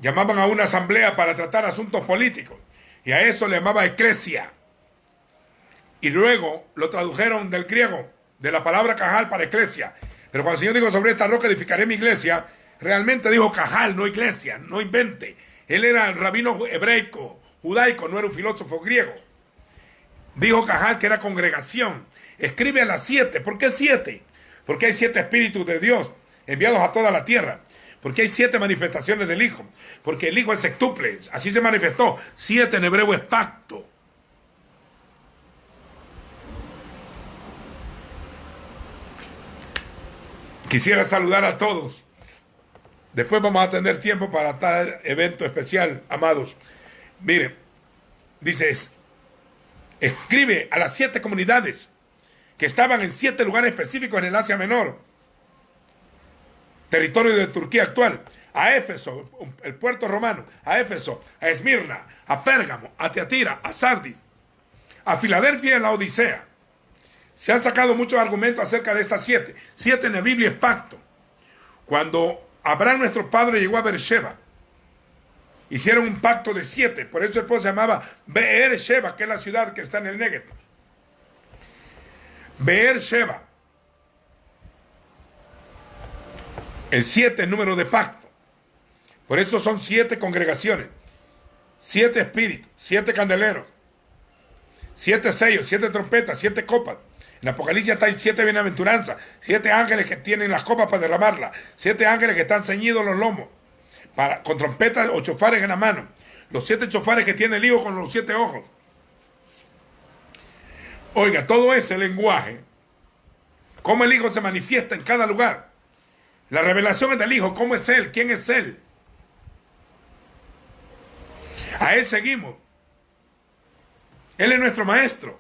llamaban a una asamblea para tratar asuntos políticos, y a eso le llamaba eclesia. Y luego lo tradujeron del griego, de la palabra cajal para eclesia. Pero cuando el Señor dijo, sobre esta roca edificaré mi iglesia, realmente dijo cajal, no iglesia, no invente. Él era el rabino hebraico, judaico, no era un filósofo griego. Dijo cajal, que era congregación. Escribe a las 7. ¿Por qué 7? Porque hay 7 espíritus de Dios enviados a toda la tierra. Porque hay 7 manifestaciones del Hijo. Porque el Hijo es sextuple. Así se manifestó. 7 en hebreo es pacto. Quisiera saludar a todos. Después vamos a tener tiempo para tal evento especial, amados. Miren, dice, escribe a las 7 comunidades que estaban en 7 lugares específicos en el Asia Menor, territorio de Turquía actual, a Éfeso, el puerto romano, a Éfeso, a Esmirna, a Pérgamo, a Tiatira, a Sardis, a Filadelfia y a la Odisea. Se han sacado muchos argumentos acerca de estas 7. 7 en la Biblia es pacto. Cuando Abraham, nuestro padre, llegó a Beersheba, hicieron un pacto de 7. Por eso el pueblo se llamaba Beersheba, que es la ciudad que está en el Negev. Beersheba. El 7 es número de pacto. Por eso son 7 congregaciones. 7 espíritus, 7 candeleros, 7 sellos, 7 trompetas, 7 copas. En Apocalipsis hay 7 bienaventuranzas, 7 ángeles que tienen las copas para derramarlas, 7 ángeles que están ceñidos los lomos, con trompetas o chofares en la mano, los 7 chofares que tiene el Hijo con los 7 ojos. Oiga, todo ese lenguaje, cómo el Hijo se manifiesta en cada lugar, la revelación es del Hijo, cómo es Él, quién es Él. A Él seguimos. Él es nuestro Maestro.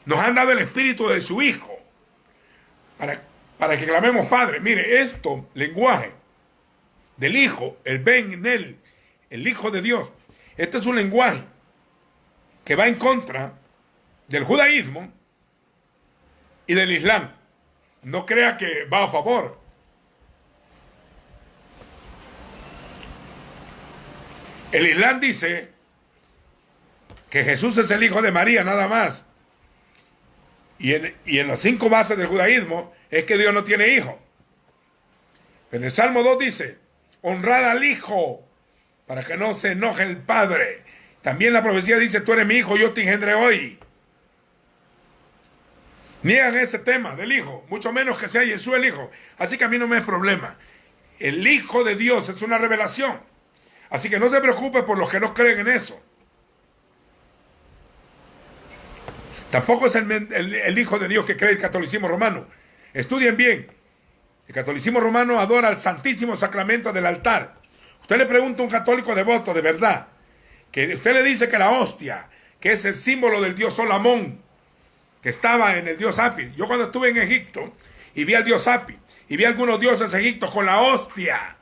Nos han dado el Espíritu de su Hijo para que clamemos Padre. Mire, esto, lenguaje del Hijo, el Ben en Él, el Hijo de Dios. Este es un lenguaje que va en contra del judaísmo y del Islam. No crea que va a favor. El Islam dice que Jesús es el Hijo de María, nada más. Y en las 5 bases del judaísmo es que Dios no tiene hijo. En el Salmo 2 dice, honrad al Hijo, para que no se enoje el Padre. También la profecía dice, tú eres mi hijo, yo te engendré hoy. Niegan ese tema del Hijo, mucho menos que sea Jesús el Hijo. Así que a mí no me es problema. El Hijo de Dios es una revelación. Así que no se preocupe por los que no creen en eso. Tampoco es el Hijo de Dios que cree el catolicismo romano. Estudien bien. El catolicismo romano adora al Santísimo Sacramento del altar. Usted le pregunta a un católico devoto de verdad, que usted le dice que la hostia, que es el símbolo del dios Sol Amón, que estaba en el dios Apis. Yo cuando estuve en Egipto y vi al dios Apis, y vi a algunos dioses egipcios con la hostia,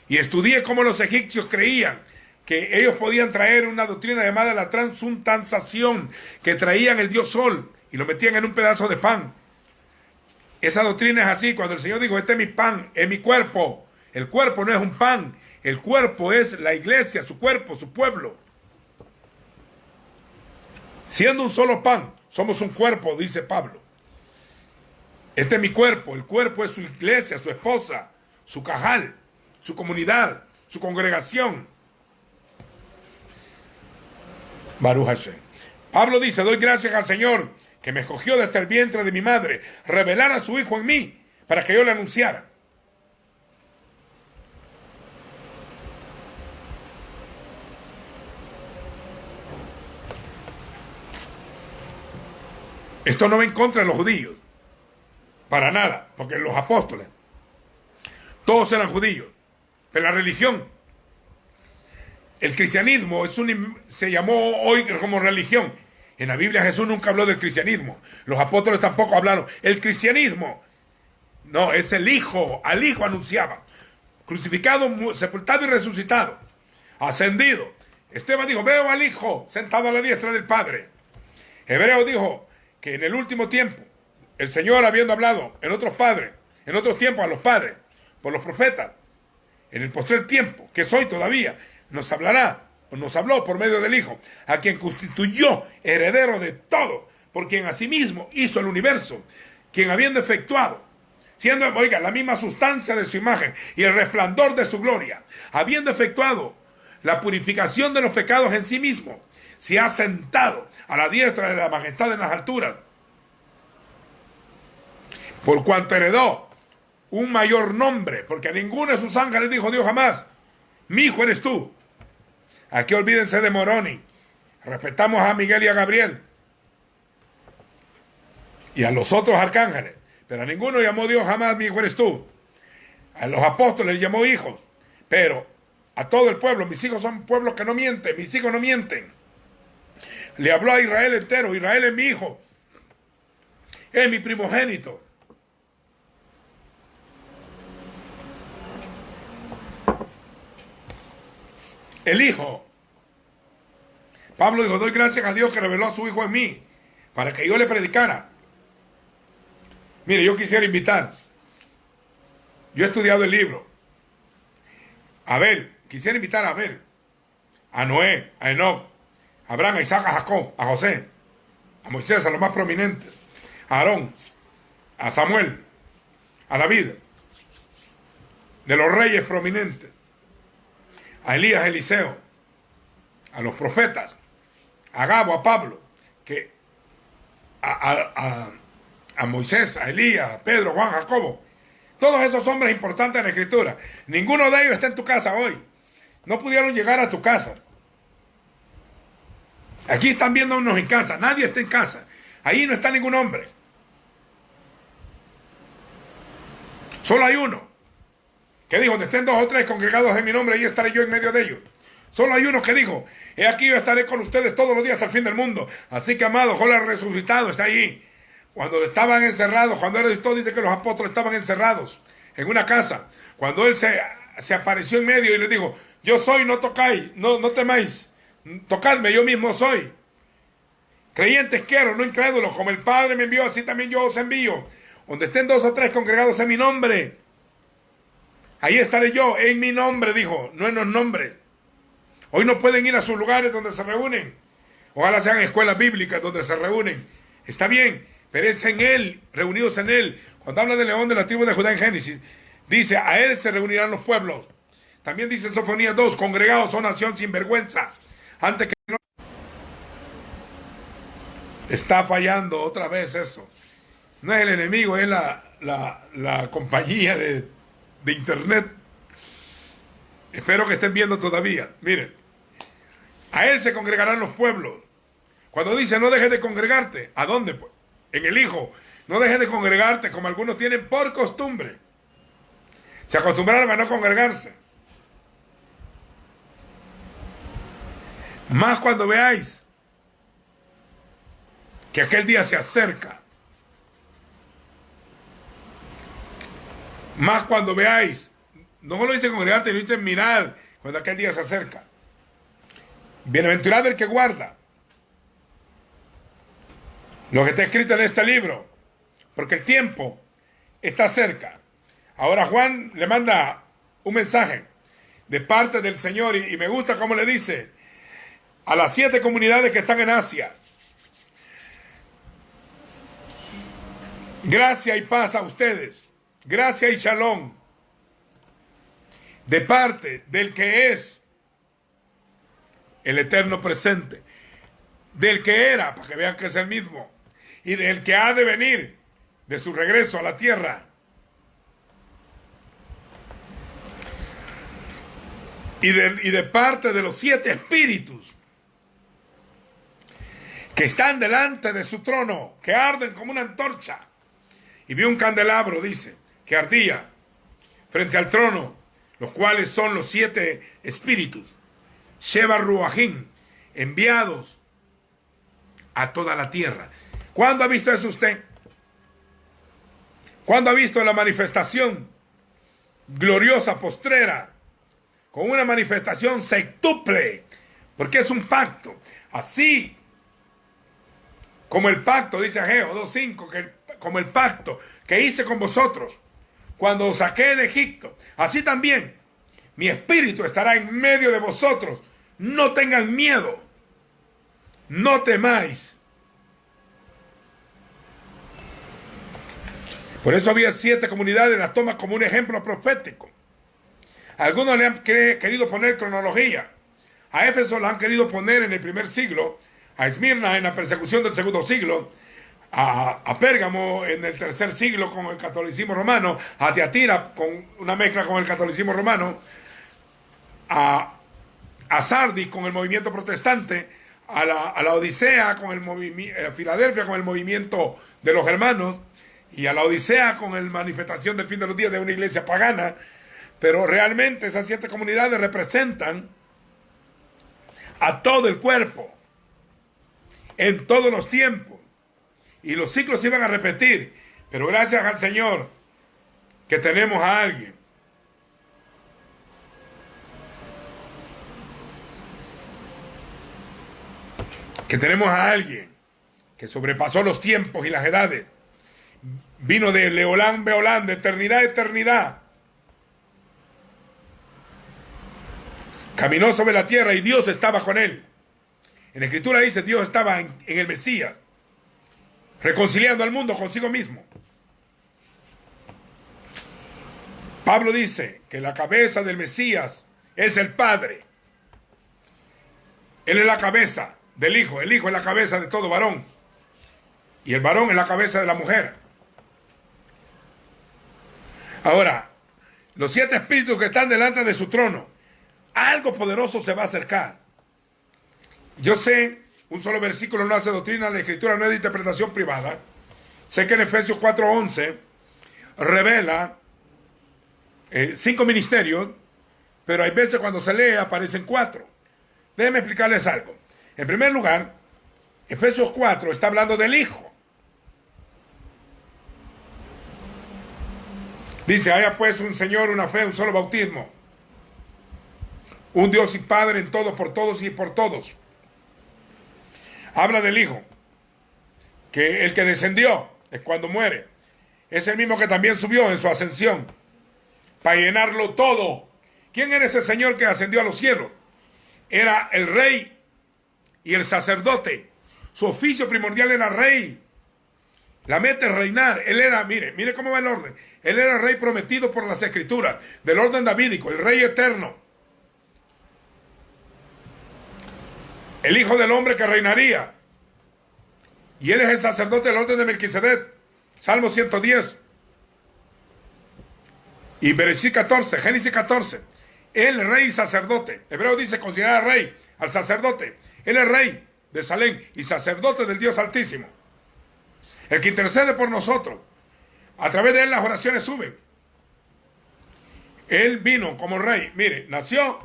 y estudié cómo los egipcios creían que ellos podían traer una doctrina llamada la transuntansación, que traían el dios Sol y lo metían en un pedazo de pan. Esa doctrina es así. Cuando el Señor dijo, este es mi pan, es mi cuerpo. El cuerpo no es un pan, el cuerpo es la iglesia, su cuerpo, su pueblo. Siendo un solo pan, somos un cuerpo, dice Pablo. Este es mi cuerpo, el cuerpo es su iglesia, su esposa, su cajal, su comunidad, su congregación. Baruch Hashem. Pablo dice, doy gracias al Señor que me escogió desde el vientre de mi madre, revelar a su Hijo en mí, para que yo le anunciara. Esto no va en contra de los judíos, para nada, porque los apóstoles, todos eran judíos, pero la religión, el cristianismo se llamó hoy como religión. En la Biblia Jesús nunca habló del cristianismo. Los apóstoles tampoco hablaron. El cristianismo, no, es el Hijo. Al Hijo anunciaba. Crucificado, sepultado y resucitado. Ascendido. Esteban dijo, veo al Hijo sentado a la diestra del Padre. Hebreo dijo que en el último tiempo, el Señor habiendo hablado en otros tiempos a los padres, por los profetas, en el postrer tiempo, que soy todavía, nos habló por medio del Hijo, a quien constituyó heredero de todo, por quien asimismo hizo el universo, quien habiendo efectuado, siendo, oiga, la misma sustancia de su imagen y el resplandor de su gloria, habiendo efectuado la purificación de los pecados en sí mismo, se ha sentado a la diestra de la majestad en las alturas, por cuanto heredó un mayor nombre, porque a ninguno de sus ángeles dijo Dios jamás, mi hijo eres tú. Aquí olvídense de Moroni. Respetamos a Miguel y a Gabriel y a los otros arcángeles, pero a ninguno llamó Dios jamás, mi hijo eres tú. A los apóstoles llamó hijos, pero a todo el pueblo, mis hijos son pueblos que no mienten, mis hijos no mienten. Le habló a Israel entero, Israel es mi hijo, es mi primogénito. El Hijo. Pablo dijo, doy gracias a Dios que reveló a su Hijo en mí, para que yo le predicara. Mire, yo quisiera invitar, yo he estudiado el libro, Abel, quisiera invitar a Abel, a Noé, a Enoc, a Abraham, a Isaac, a Jacob, a José, a Moisés, a los más prominentes, a Aarón, a Samuel, a David, de los reyes prominentes, a Elías, a Eliseo, a los profetas, a Agabo, a Pablo, que a Moisés, a Elías, a Pedro, Juan, Jacobo, todos esos hombres importantes en la Escritura, ninguno de ellos está en tu casa hoy. No pudieron llegar a tu casa. Aquí están viéndonos en casa, nadie está en casa. Ahí no está ningún hombre. Solo hay uno. Que dijo, donde estén 2 o 3 congregados en mi nombre, ahí estaré yo en medio de ellos. Solo hay uno que dijo, he aquí yo estaré con ustedes todos los días hasta el fin del mundo. Así que, amado, Joel el resucitado está allí. Cuando estaban encerrados, cuando él resucitó, dice que los apóstoles estaban encerrados en una casa. Cuando él se apareció en medio y les dijo, yo soy, no tocáis, no temáis, tocadme, yo mismo soy. Creyentes quiero, no incrédulos, como el Padre me envió, así también yo os envío. Donde estén 2 o 3 congregados en mi nombre, ahí estaré yo, en mi nombre, dijo, no en los nombres. Hoy no pueden ir a sus lugares donde se reúnen. Ojalá sean escuelas bíblicas donde se reúnen. Está bien, pero es en Él, reunidos en Él. Cuando habla del león de la tribu de Judá en Génesis, dice, a Él se reunirán los pueblos. También dice en Sofonías 2, congregados son nación sin vergüenza. Antes que no... Está fallando otra vez eso. No es el enemigo, es la compañía de internet. Espero que estén viendo todavía. Miren, a Él se congregarán los pueblos. Cuando dice no dejes de congregarte, ¿a dónde? Pues? En el Hijo. No dejes de congregarte como algunos tienen por costumbre. Se acostumbraron a no congregarse. Más cuando veáis que aquel día se acerca. Más cuando veáis, no lo dice congregarte, lo dice mirar cuando aquel día se acerca. Bienaventurado el que guarda lo que está escrito en este libro, porque el tiempo está cerca. Ahora Juan le manda un mensaje de parte del Señor y me gusta cómo le dice a las 7 comunidades que están en Asia: gracia y paz a ustedes, gracia y shalom, de parte del que es el eterno presente, del que era, para que vean que es el mismo, y del que ha de venir de su regreso a la tierra. Y de parte de los 7 espíritus que están delante de su trono, que arden como una antorcha. Y vi un candelabro, dice, que ardía frente al trono, los cuales son los 7 espíritus, Sheba Ruahim, enviados a toda la tierra. ¿Cuándo ha visto eso usted? ¿Cuándo ha visto la manifestación gloriosa postrera? Con una manifestación sextuple, porque es un pacto. Así como el pacto, dice Ageo 2:5, como el pacto que hice con vosotros cuando os saqué de Egipto, así también mi espíritu estará en medio de vosotros. No tengan miedo, no temáis. Por eso había 7 comunidades, las toma como un ejemplo profético. Algunos le han querido poner cronología. A Éfeso la han querido poner en el primer siglo, a Esmirna en la persecución del segundo siglo, a Pérgamo en el tercer siglo con el catolicismo romano, a Tiatira con una mezcla con el catolicismo romano, a Sardis con el movimiento protestante, a la Odisea con el movimiento, a Filadelfia con el movimiento de los hermanos, y a la Odisea con la manifestación del fin de los días de una iglesia pagana. Pero realmente esas 7 comunidades representan a todo el cuerpo, en todos los tiempos. Y los ciclos se iban a repetir. Pero gracias al Señor que tenemos a alguien que sobrepasó los tiempos y las edades. Vino de Leolán, Beolán, de eternidad a eternidad. Caminó sobre la tierra y Dios estaba con él. En la Escritura dice, Dios estaba en el Mesías, reconciliando al mundo consigo mismo. Pablo dice que la cabeza del Mesías es el padre. Él es la cabeza del hijo. El hijo es la cabeza de todo varón. Y el varón es la cabeza de la mujer. Ahora, los 7 espíritus que están delante de su trono, algo poderoso se va a acercar. Yo sé, un solo versículo no hace doctrina, la escritura no es de interpretación privada. Sé que en Efesios 4:11 revela 5 ministerios, pero hay veces cuando se lee aparecen 4. Déjenme explicarles algo. En primer lugar, Efesios 4 está hablando del Hijo. Dice, haya pues un Señor, una fe, un solo bautismo. Un Dios y Padre en todo, por todos y por todos. Habla del Hijo. Que el que descendió es cuando muere. Es el mismo que también subió en su ascensión. Para llenarlo todo. ¿Quién era ese Señor que ascendió a los cielos? Era el rey y el sacerdote. Su oficio primordial era rey. La meta es reinar. Él era, mire cómo va el orden. Él era el rey prometido por las escrituras, del orden davídico, el rey eterno. El hijo del hombre que reinaría. Y él es el sacerdote del orden de Melquisedec. Salmo 110. Y Bereshit 14, Génesis 14. Él es rey y sacerdote. Hebreo dice considerar rey al sacerdote. Él es rey de Salem y sacerdote del Dios Altísimo. El que intercede por nosotros. A través de él las oraciones suben. Él vino como rey. Mire, nació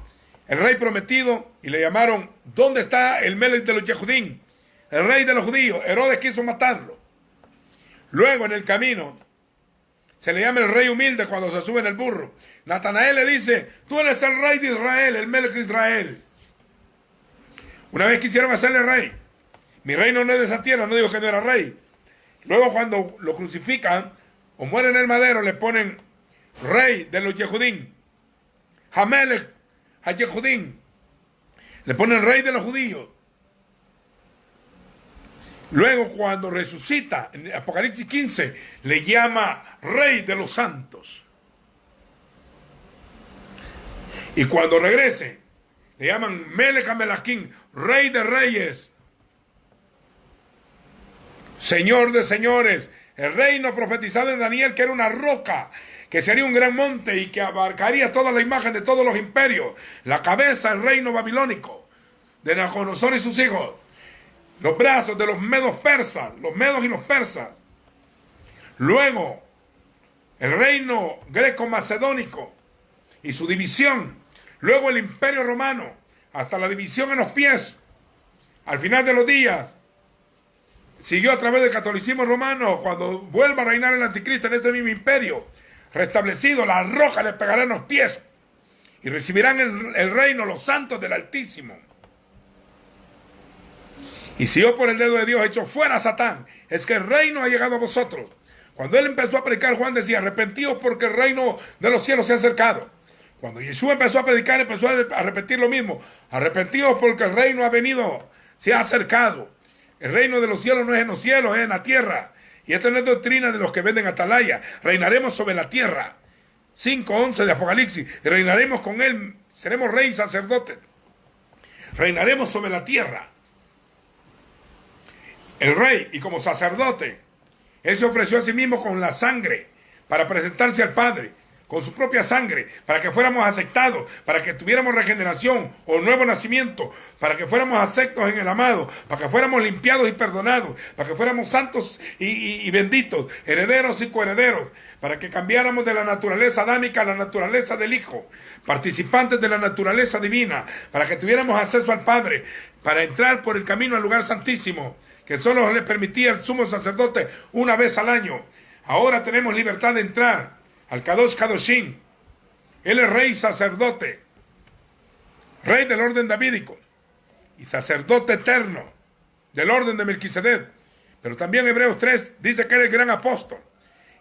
el rey prometido y le llamaron, ¿dónde está el Melech de los Yehudín? El rey de los judíos. Herodes quiso matarlo. Luego en el camino se le llama el rey humilde cuando se sube en el burro. Natanael le dice, tú eres el rey de Israel, el Melech de Israel. Una vez quisieron hacerle rey. Mi reino no es de esa tierra, no digo que no era rey. Luego cuando lo crucifican o muere en el madero, le ponen rey de los Yehudín. Hamelech HaYehudín. Le ponen rey de los judíos. Luego cuando resucita, en Apocalipsis 15, le llama rey de los santos. Y cuando regrese, le llaman Melech HaMelachim, rey de reyes. Señor de señores, el reino profetizado en Daniel, que era una roca, que sería un gran monte y que abarcaría toda la imagen de todos los imperios, la cabeza, el reino babilónico, de Nabucodonosor y sus hijos, los brazos de los medos persas, los medos y los persas. Luego, el reino greco-macedónico y su división. Luego el imperio romano, hasta la división en los pies. Al final de los días, siguió a través del catolicismo romano, cuando vuelva a reinar el anticristo en este mismo imperio, restablecido, la roca le pegará en los pies y recibirán el reino los santos del Altísimo. Y si yo por el dedo de Dios echo fuera a Satán, es que el reino ha llegado a vosotros. Cuando él empezó a predicar, Juan decía, arrepentíos porque el reino de los cielos se ha acercado. Cuando Yeshua empezó a predicar, empezó a repetir lo mismo, arrepentíos porque el reino ha venido, se ha acercado. El reino de los cielos no es en los cielos, es en la tierra. Y esta no es doctrina de los que venden atalaya. Reinaremos sobre la tierra. 5:11 de Apocalipsis. Y reinaremos con él. Seremos rey y sacerdote. Reinaremos sobre la tierra. El rey, y como sacerdote, él se ofreció a sí mismo con la sangre para presentarse al Padre. Con su propia sangre, para que fuéramos aceptados, para que tuviéramos regeneración o nuevo nacimiento, para que fuéramos aceptos en el amado, para que fuéramos limpiados y perdonados, para que fuéramos santos y benditos, herederos y coherederos, para que cambiáramos de la naturaleza adámica a la naturaleza del Hijo, participantes de la naturaleza divina, para que tuviéramos acceso al Padre, para entrar por el camino al lugar santísimo, que solo le permitía el sumo sacerdote una vez al año. Ahora tenemos libertad de entrar al Kadosh Kadoshim. Él es rey y sacerdote, rey del orden davídico y sacerdote eterno del orden de Melquisedec. Pero también Hebreos 3 dice que era el gran apóstol,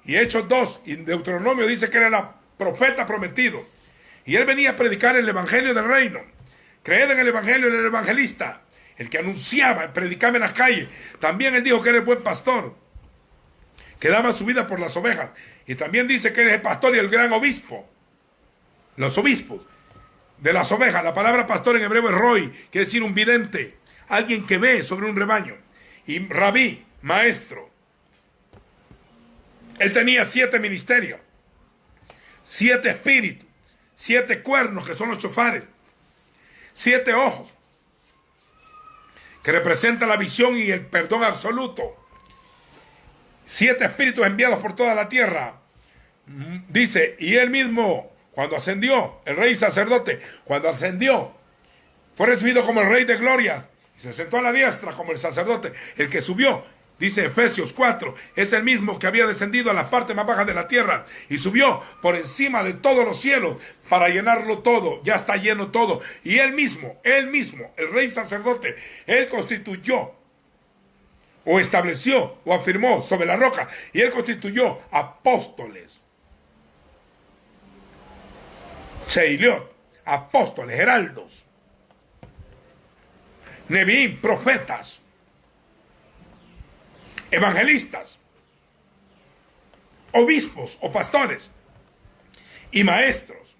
y Hechos 2 y Deuteronomio dice que era el profeta prometido, y él venía a predicar el evangelio del reino. Creed en el evangelio, en el evangelista, el que anunciaba, predicaba en las calles. También él dijo que era el buen pastor, que daba su vida por las ovejas. Y también dice que él es el pastor y el gran obispo. Los obispos. de las ovejas. La palabra pastor en hebreo es roy, quiere decir un vidente, alguien que ve sobre un rebaño. Y rabí, maestro. Él tenía 7 ministerios, 7 espíritus, 7 cuernos que son los chofares, 7 ojos que representan la visión y el perdón absoluto, 7 espíritus enviados por toda la tierra. Dice, y él mismo, cuando ascendió, el rey sacerdote, cuando ascendió, fue recibido como el rey de gloria y se sentó a la diestra como el sacerdote. El que subió, dice Efesios 4, es el mismo que había descendido a las partes más bajas de la tierra y subió por encima de todos los cielos para llenarlo todo. Ya está lleno todo. Y él mismo, el rey sacerdote, él constituyó o estableció o afirmó sobre la roca, y él constituyó apóstoles, seiliot, apóstoles, heraldos, neviim, profetas, evangelistas, obispos o pastores y maestros,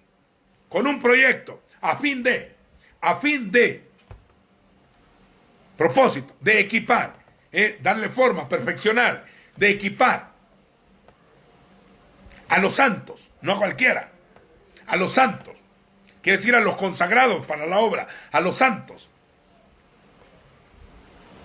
con un proyecto a fin de propósito, de equipar, darle forma, perfeccionar, de equipar a los santos, no a cualquiera, a los santos, quiere decir a los consagrados para la obra, a los santos,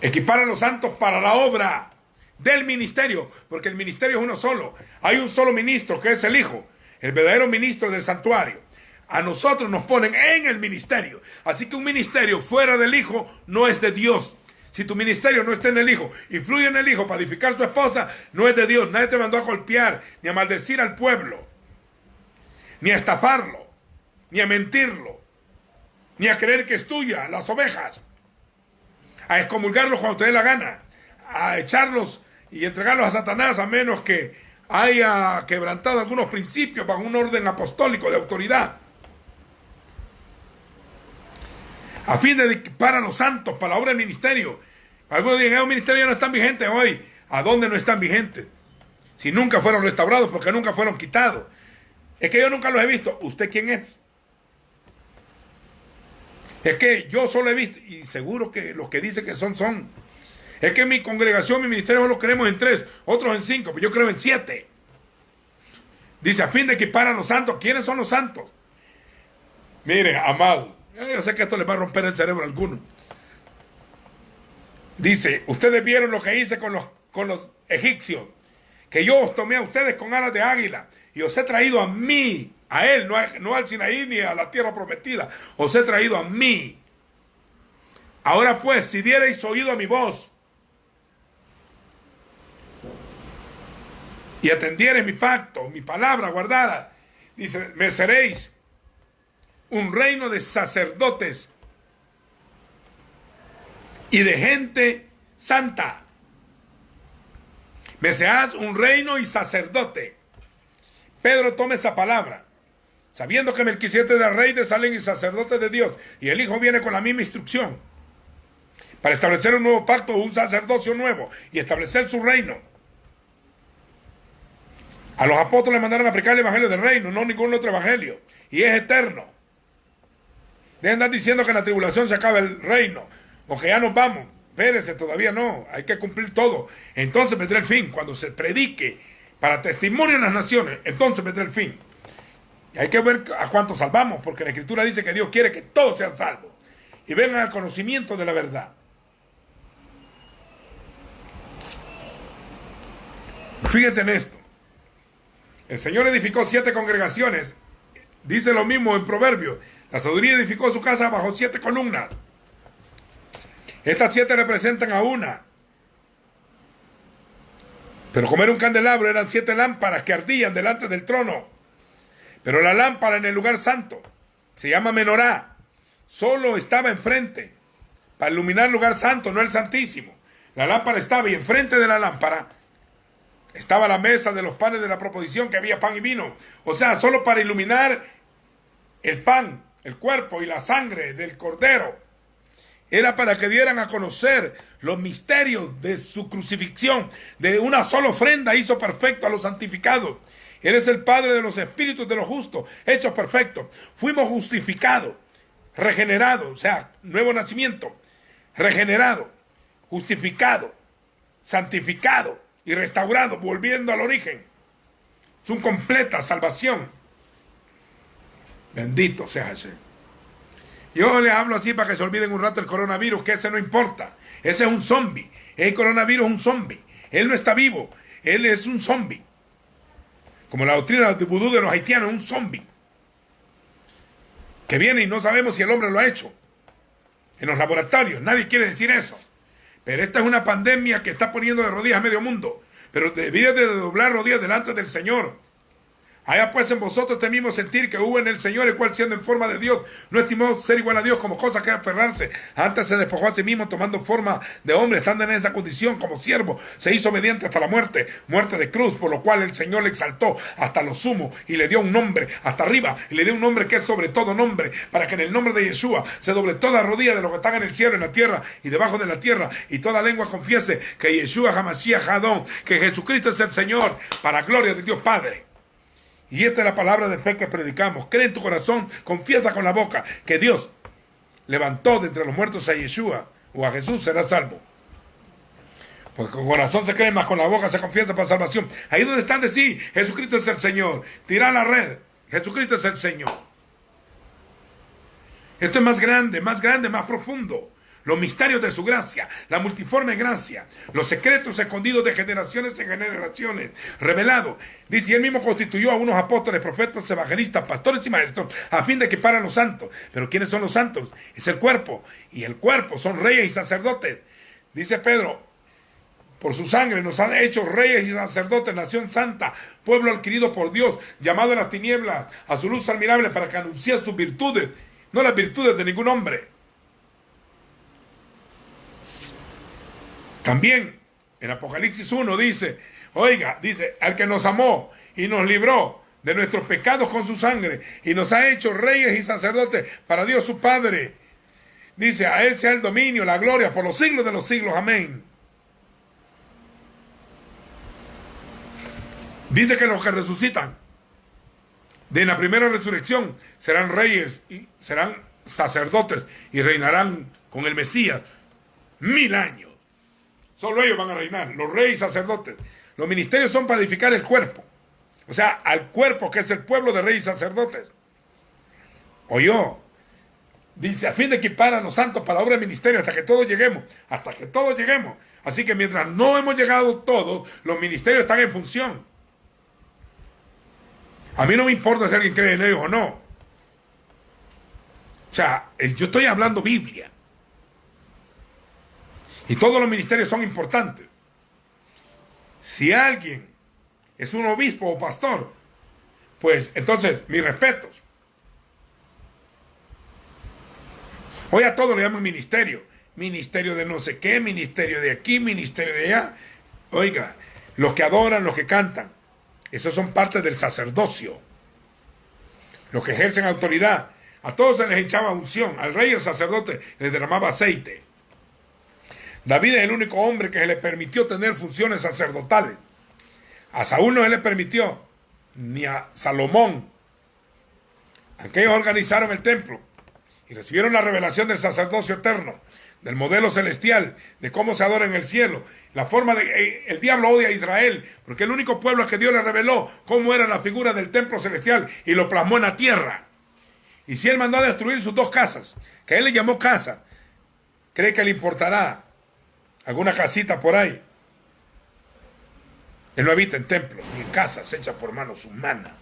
equipar a los santos para la obra del ministerio, porque el ministerio es uno solo, hay un solo ministro que es el Hijo, el verdadero ministro del santuario. A nosotros nos ponen en el ministerio, así que un ministerio fuera del Hijo no es de Dios. Si tu ministerio no está en el Hijo, influye en el Hijo para edificar a su esposa, no es de Dios. Nadie te mandó a golpear, ni a maldecir al pueblo, ni a estafarlo, ni a mentirlo, ni a creer que es tuya, las ovejas, a excomulgarlos cuando te dé la gana, a echarlos y entregarlos a Satanás, a menos que haya quebrantado algunos principios bajo un orden apostólico de autoridad. A fin de equipar a los santos para la obra del ministerio. Algunos dicen, los ministerios ya no están vigentes hoy. ¿A dónde no están vigentes? Si nunca fueron restaurados, porque nunca fueron quitados. Es que yo nunca los he visto. ¿Usted quién es? Es que yo solo he visto, y seguro que los que dicen que son. Es que mi congregación, mi ministerio, lo creemos en 3, otros en 5, pero yo creo en 7. Dice, a fin de equipar a los santos. ¿Quiénes son los santos? Mire, amado, yo sé que esto les va a romper el cerebro a algunos. Dice, ustedes vieron lo que hice con los egipcios, que yo os tomé a ustedes con alas de águila y os he traído a mí, a él, no al Sinaí ni a la tierra prometida, os he traído a mí. Ahora pues, si diereis oído a mi voz y atendiereis mi pacto, mi palabra guardada, dice, me seréis un reino de sacerdotes y de gente santa. Me seas un reino y sacerdote. Pedro toma esa palabra, sabiendo que Melquisedec era rey de Salem y sacerdote de Dios, y el Hijo viene con la misma instrucción para establecer un nuevo pacto, un sacerdocio nuevo y establecer su reino. A los apóstoles les mandaron a predicar el evangelio del reino, no ningún otro evangelio, y es eterno. Dejen de estar diciendo que en la tribulación se acaba el reino, o que ya nos vamos. Espérense, todavía no, hay que cumplir todo. Entonces vendrá el fin, cuando se predique para testimonio en las naciones, entonces vendrá el fin. Y hay que ver a cuántos salvamos, porque la Escritura dice que Dios quiere que todos sean salvos y vengan al conocimiento de la verdad. Fíjense en esto. El Señor edificó 7 congregaciones. Dice lo mismo en Proverbios. La sabiduría edificó su casa bajo 7 columnas. Estas 7 representan a una. Pero como era un candelabro, eran 7 lámparas que ardían delante del trono. Pero la lámpara en el lugar santo se llama menorá. Solo estaba enfrente para iluminar el lugar santo, no el santísimo. La lámpara estaba y enfrente de la lámpara estaba la mesa de los panes de la proposición, que había pan y vino. O sea, solo para iluminar el pan, el cuerpo y la sangre del Cordero. Era para que dieran a conocer los misterios de su crucifixión. De una sola ofrenda hizo perfecto a los santificados. Él es el Padre de los espíritus de los justos, hechos perfectos. Fuimos justificados regenerado, o sea, nuevo nacimiento, regenerado, justificado, santificado y restaurado, volviendo al origen. Es una completa salvación. Bendito sea ese. Yo les hablo así para que se olviden un rato el coronavirus, que ese no importa. Ese es un zombie. El coronavirus es un zombie. Él no está vivo. Él es un zombie. Como la doctrina de vudú de los haitianos, un zombie. Que viene y no sabemos si el hombre lo ha hecho. En los laboratorios, nadie quiere decir eso. Pero esta es una pandemia que está poniendo de rodillas a medio mundo. Pero debería de doblar rodillas delante del Señor. Haya pues en vosotros este mismo sentir que hubo en el Señor, el cual siendo en forma de Dios, no estimó ser igual a Dios como cosa que aferrarse. Antes se despojó a sí mismo tomando forma de hombre, estando en esa condición como siervo. Se hizo obediente hasta la muerte, muerte de cruz, por lo cual el Señor le exaltó hasta lo sumo y le dio un nombre hasta arriba. Y le dio un nombre que es sobre todo nombre, para que en el nombre de Yeshua se doble toda rodilla de los que están en el cielo, en la tierra y debajo de la tierra. Y toda lengua confiese que Yeshua Hamashiach Hadón, que Jesucristo es el Señor, para gloria de Dios Padre. Y esta es la palabra de fe que predicamos. Cree en tu corazón, confiesa con la boca que Dios levantó de entre los muertos a Yeshua o a Jesús, será salvo. Porque con corazón se cree, más con la boca se confiesa para salvación. Ahí donde están de sí, Jesucristo es el Señor. Tira la red, Jesucristo es el Señor. Esto es más grande, más profundo. Los misterios de su gracia, la multiforme gracia, los secretos escondidos de generaciones en generaciones, revelados. Dice, y él mismo constituyó a unos apóstoles, profetas, evangelistas, pastores y maestros, a fin de equipar a los santos. Pero ¿quiénes son los santos? Es el cuerpo, y el cuerpo son reyes y sacerdotes. Dice Pedro, por su sangre nos han hecho reyes y sacerdotes, nación santa, pueblo adquirido por Dios, llamado en las tinieblas, a su luz admirable, para que anuncie sus virtudes, no las virtudes de ningún hombre. También en Apocalipsis 1 dice, oiga, dice, al que nos amó y nos libró de nuestros pecados con su sangre y nos ha hecho reyes y sacerdotes para Dios su Padre. Dice, a él sea el dominio, la gloria por los siglos de los siglos. Amén. Dice que los que resucitan de la primera resurrección serán reyes y serán sacerdotes y reinarán con el Mesías 1000 años. Solo ellos van a reinar, los reyes y sacerdotes. Los ministerios son para edificar el cuerpo. O sea, al cuerpo que es el pueblo de reyes y sacerdotes. Oyó. Dice, a fin de equipar a los santos para la obra del ministerio hasta que todos lleguemos. Hasta que todos lleguemos. Así que mientras no hemos llegado todos, los ministerios están en función. A mí no me importa si alguien cree en ellos o no. O sea, yo estoy hablando Biblia. Y todos los ministerios son importantes. Si alguien es un obispo o pastor, pues entonces, mis respetos. Hoy a todos le llaman ministerio. Ministerio de no sé qué, ministerio de aquí, ministerio de allá. Oiga, los que adoran, los que cantan, esos son parte del sacerdocio. Los que ejercen autoridad, a todos se les echaba unción. Al rey y al sacerdote les derramaba aceite. David es el único hombre que se le permitió tener funciones sacerdotales. A Saúl no se le permitió, ni a Salomón. Aquellos organizaron el templo y recibieron la revelación del sacerdocio eterno, del modelo celestial, de cómo se adora en el cielo. La forma de... el diablo odia a Israel, porque el único pueblo a que Dios le reveló cómo era la figura del templo celestial y lo plasmó en la tierra. Y si él mandó a destruir sus 2 casas, que él le llamó casa, ¿cree que le importará alguna casita por ahí? Él no habita en templos ni en casas hechas por manos humanas.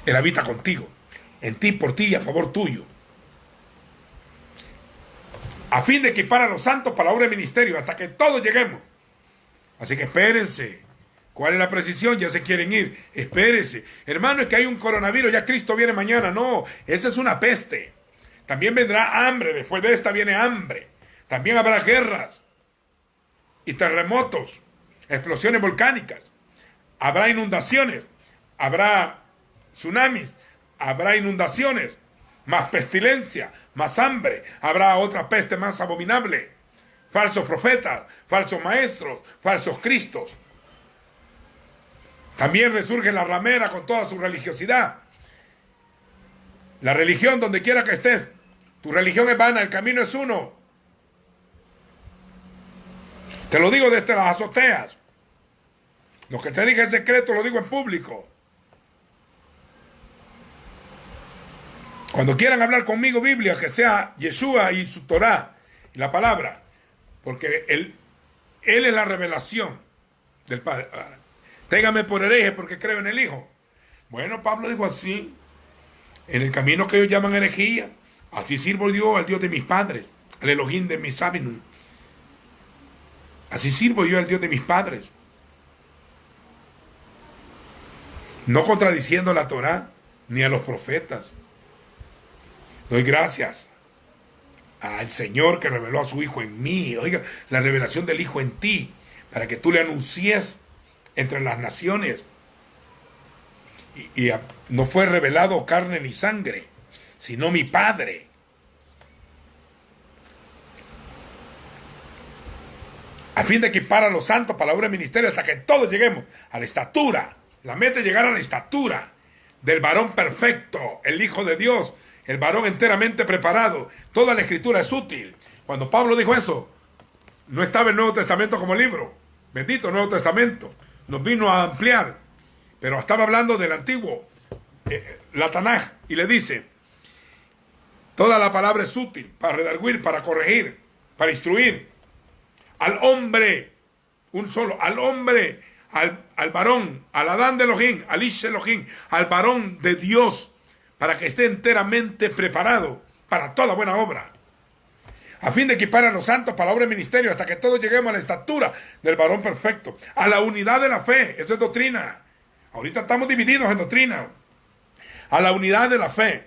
Él habita contigo, en ti, por ti y a favor tuyo, a fin de equipar a los santos para la obra del ministerio hasta que todos lleguemos. Así que espérense. ¿Cuál es la precisión? Ya se quieren ir. Espérense. Hermano, es que hay un coronavirus, ya Cristo viene mañana. No, esa es una peste. También vendrá hambre, después de esta viene hambre. También habrá guerras y terremotos, explosiones volcánicas, habrá inundaciones, habrá tsunamis, habrá inundaciones, más pestilencia, más hambre, habrá otra peste más abominable, falsos profetas, falsos maestros, falsos cristos. También resurge la ramera con toda su religiosidad. La religión, donde quiera que estés, tu religión es vana, el camino es uno. Te lo digo desde las azoteas. Lo que te dije en secreto lo digo en público. Cuando quieran hablar conmigo Biblia, que sea Yeshua y su Torah y la palabra, porque él es la revelación del Padre. Téngame por hereje porque creo en el Hijo. Bueno, Pablo dijo así, en el camino que ellos llaman herejía, así sirvo yo al Dios de mis padres, al Elohim de mis Sabinum. Así sirvo yo al Dios de mis padres. No contradiciendo la Torá ni a los profetas. Doy gracias al Señor que reveló a su Hijo en mí. Oiga, la revelación del Hijo en ti, para que tú le anuncies entre las naciones. Y no fue revelado carne ni sangre, sino mi Padre. A fin de equipar a los santos para la obra del ministerio hasta que todos lleguemos a la estatura. La meta es llegar a la estatura del varón perfecto, el Hijo de Dios, el varón enteramente preparado. Toda la escritura es útil. Cuando Pablo dijo eso, no estaba el Nuevo Testamento como libro. Bendito Nuevo Testamento. Nos vino a ampliar. Pero estaba hablando del antiguo, la Tanaj, y le dice, toda la palabra es útil para redarguir, para corregir, para instruir. Al hombre, un solo, al hombre, al varón, al Adán de Elohim, al Ish Elohim, al varón de Dios, para que esté enteramente preparado para toda buena obra, a fin de equipar a los santos para la obra del ministerio, hasta que todos lleguemos a la estatura del varón perfecto, a la unidad de la fe. Eso es doctrina. Ahorita estamos divididos en doctrina. A la unidad de la fe,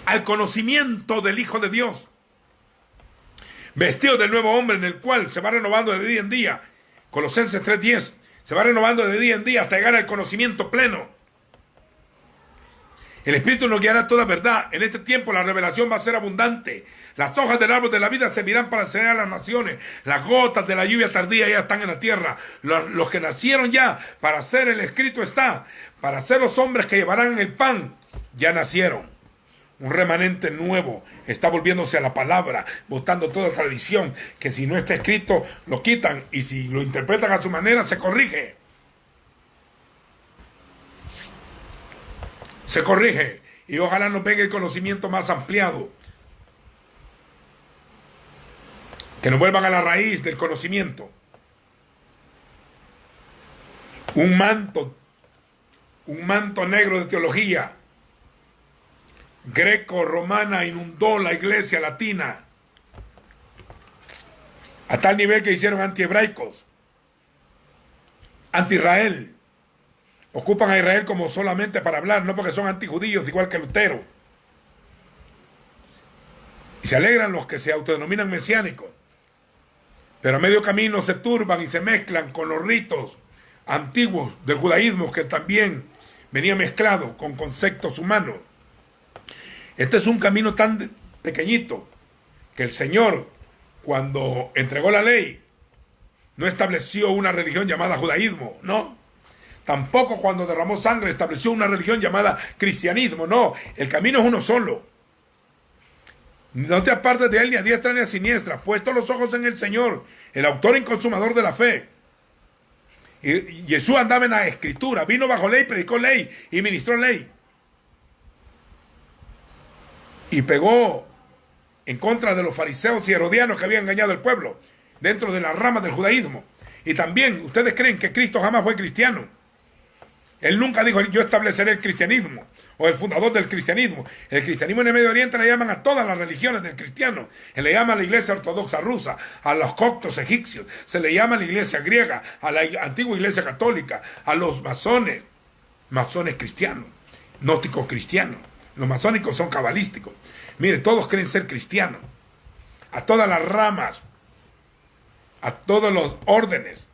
al conocimiento del Hijo de Dios, vestido del nuevo hombre, en el cual se va renovando de día en día. Colosenses 3:10. Se va renovando de día en día hasta llegar al conocimiento pleno. El Espíritu nos guiará a toda verdad. En este tiempo la revelación va a ser abundante. Las hojas del árbol de la vida servirán para enseñar a las naciones. Las gotas de la lluvia tardía ya están en la tierra. Los que nacieron ya para ser el escrito está. Para ser los hombres que llevarán el pan, ya nacieron. Un remanente nuevo está volviéndose a la palabra, botando toda tradición, que si no está escrito lo quitan y si lo interpretan a su manera se corrige. Se corrige y ojalá nos venga el conocimiento más ampliado. Que nos vuelvan a la raíz del conocimiento. Un manto negro de teología greco-romana inundó la iglesia latina a tal nivel que hicieron anti-hebraicos, anti-Israel. Ocupan a Israel como solamente para hablar, no porque son antijudíos igual que Lutero. Y se alegran los que se autodenominan mesiánicos, pero a medio camino se turban y se mezclan con los ritos antiguos del judaísmo, que también venía mezclado con conceptos humanos. Este es un camino tan pequeñito que el Señor, cuando entregó la ley, no estableció una religión llamada judaísmo, no. Tampoco cuando derramó sangre estableció una religión llamada cristianismo, no. El camino es uno solo. No te apartes de él ni a diestra ni a siniestra, puesto los ojos en el Señor, el autor y consumador de la fe. Y Jesús andaba en la escritura, vino bajo ley, predicó ley y ministró ley. Y pegó en contra de los fariseos y herodianos que habían engañado al pueblo dentro de las ramas del judaísmo. Y también ustedes creen que Cristo jamás fue cristiano. Él nunca dijo, yo estableceré el cristianismo, o el fundador del cristianismo. El cristianismo en el Medio Oriente le llaman a todas las religiones del cristiano. Se le llama a la iglesia ortodoxa rusa, a los coptos egipcios, se le llama a la iglesia griega, a la antigua iglesia católica, a los masones cristianos, gnósticos cristianos. Los masónicos son cabalísticos. Mire, todos creen ser cristianos. A todas las ramas, a todos los órdenes,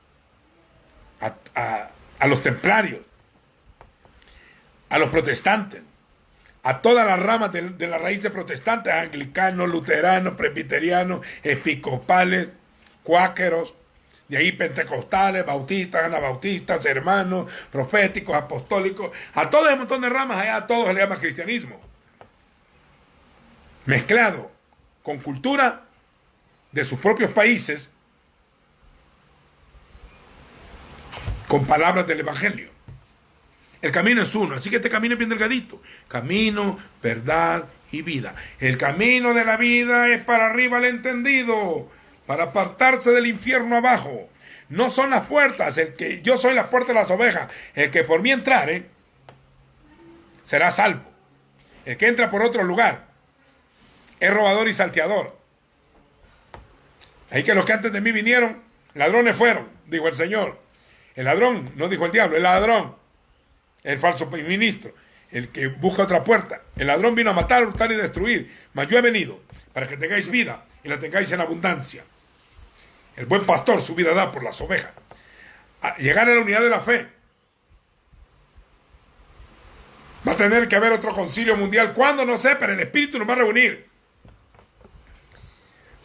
a los templarios, a los protestantes, a todas las ramas de las raíces protestantes, anglicanos, luteranos, presbiterianos, episcopales, cuáqueros, De ahí pentecostales, bautistas, anabautistas, hermanos, proféticos, apostólicos. A todo ese montón de ramas, allá a todos se le llama cristianismo. Mezclado con cultura de sus propios países, con palabras del Evangelio. El camino es uno, así que este camino es bien delgadito. Camino, verdad y vida. El camino de la vida es para arriba el entendido, para apartarse del infierno abajo. No son las puertas, yo soy la puerta de las ovejas. El que por mí entrare, será salvo. El que entra por otro lugar, es robador y salteador. Ahí que los que antes de mí vinieron, ladrones fueron, dijo el Señor. El ladrón, no dijo el diablo, el ladrón, el falso ministro, el que busca otra puerta. El ladrón vino a matar, hurtar y destruir, mas yo he venido para que tengáis vida y la tengáis en abundancia. El buen pastor su vida da por las ovejas. A llegar a la unidad de la fe, va a tener que haber otro concilio mundial. ¿Cuándo? No sé, pero el Espíritu nos va a reunir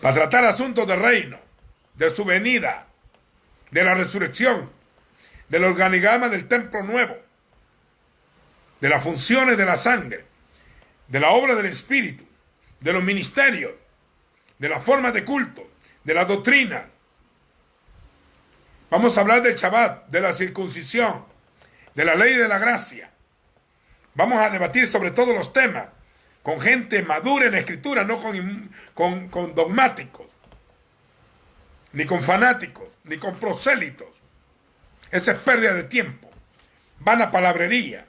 para tratar asuntos del reino, de su venida, de la resurrección, del organigrama del templo nuevo, de las funciones de la sangre, de la obra del Espíritu, de los ministerios, de las formas de culto, de la doctrina. Vamos a hablar del Shabbat, de la circuncisión, de la ley de la gracia. Vamos a debatir sobre todos los temas con gente madura en la escritura, no con dogmáticos, ni con fanáticos, ni con prosélitos. Esa es pérdida de tiempo. Van a palabrería.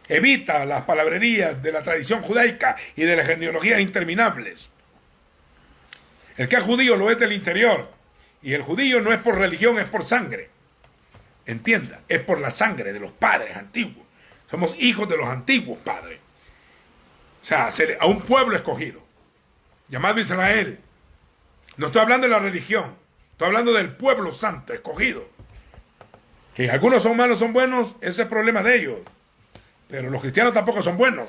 Evita las palabrerías de la tradición judaica y de las genealogías interminables. El que es judío lo es del interior. Y el judío no es por religión, es por sangre. Entienda, es por la sangre de los padres antiguos. Somos hijos de los antiguos padres. O sea, a un pueblo escogido, llamado Israel. No estoy hablando de la religión, estoy hablando del pueblo santo, escogido. Que algunos son malos, son buenos, ese es el problema de ellos. Pero los cristianos tampoco son buenos.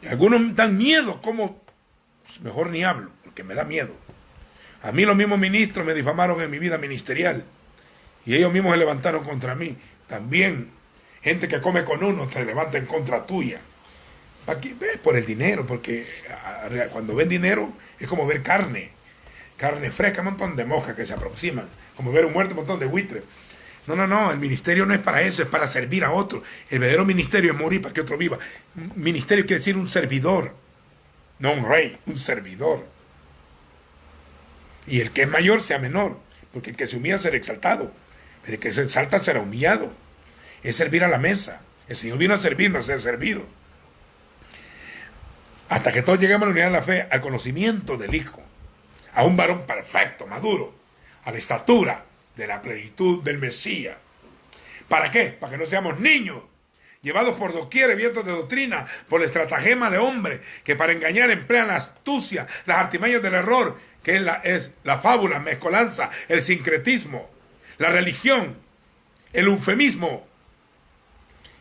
Y algunos dan miedo, como pues mejor ni hablo, porque me da miedo. A mí los mismos ministros me difamaron en mi vida ministerial. Y ellos mismos se levantaron contra mí. También gente que come con uno se levanta en contra tuya. Aquí ves por el dinero, porque cuando ven dinero es como ver carne fresca, un montón de moscas que se aproximan, como ver un muerto, un montón de buitres. No, el ministerio no es para eso, es para servir a otro. El verdadero ministerio es morir para que otro viva. Ministerio quiere decir un servidor, no un rey, un servidor. Y el que es mayor sea menor, porque el que se humilla será exaltado, pero el que se exalta será humillado. Es servir a la mesa. El Señor vino a servir, no a ser servido. Hasta que todos lleguemos a la unidad de la fe, al conocimiento del Hijo, a un varón perfecto, maduro, a la estatura de la plenitud del Mesías. ¿Para qué? Para que no seamos niños, llevados por doquier vientos de doctrina, por el estratagema de hombres, que para engañar emplean la astucia, las artimañas del error, que es la fábula, mezcolanza, el sincretismo, la religión, el eufemismo,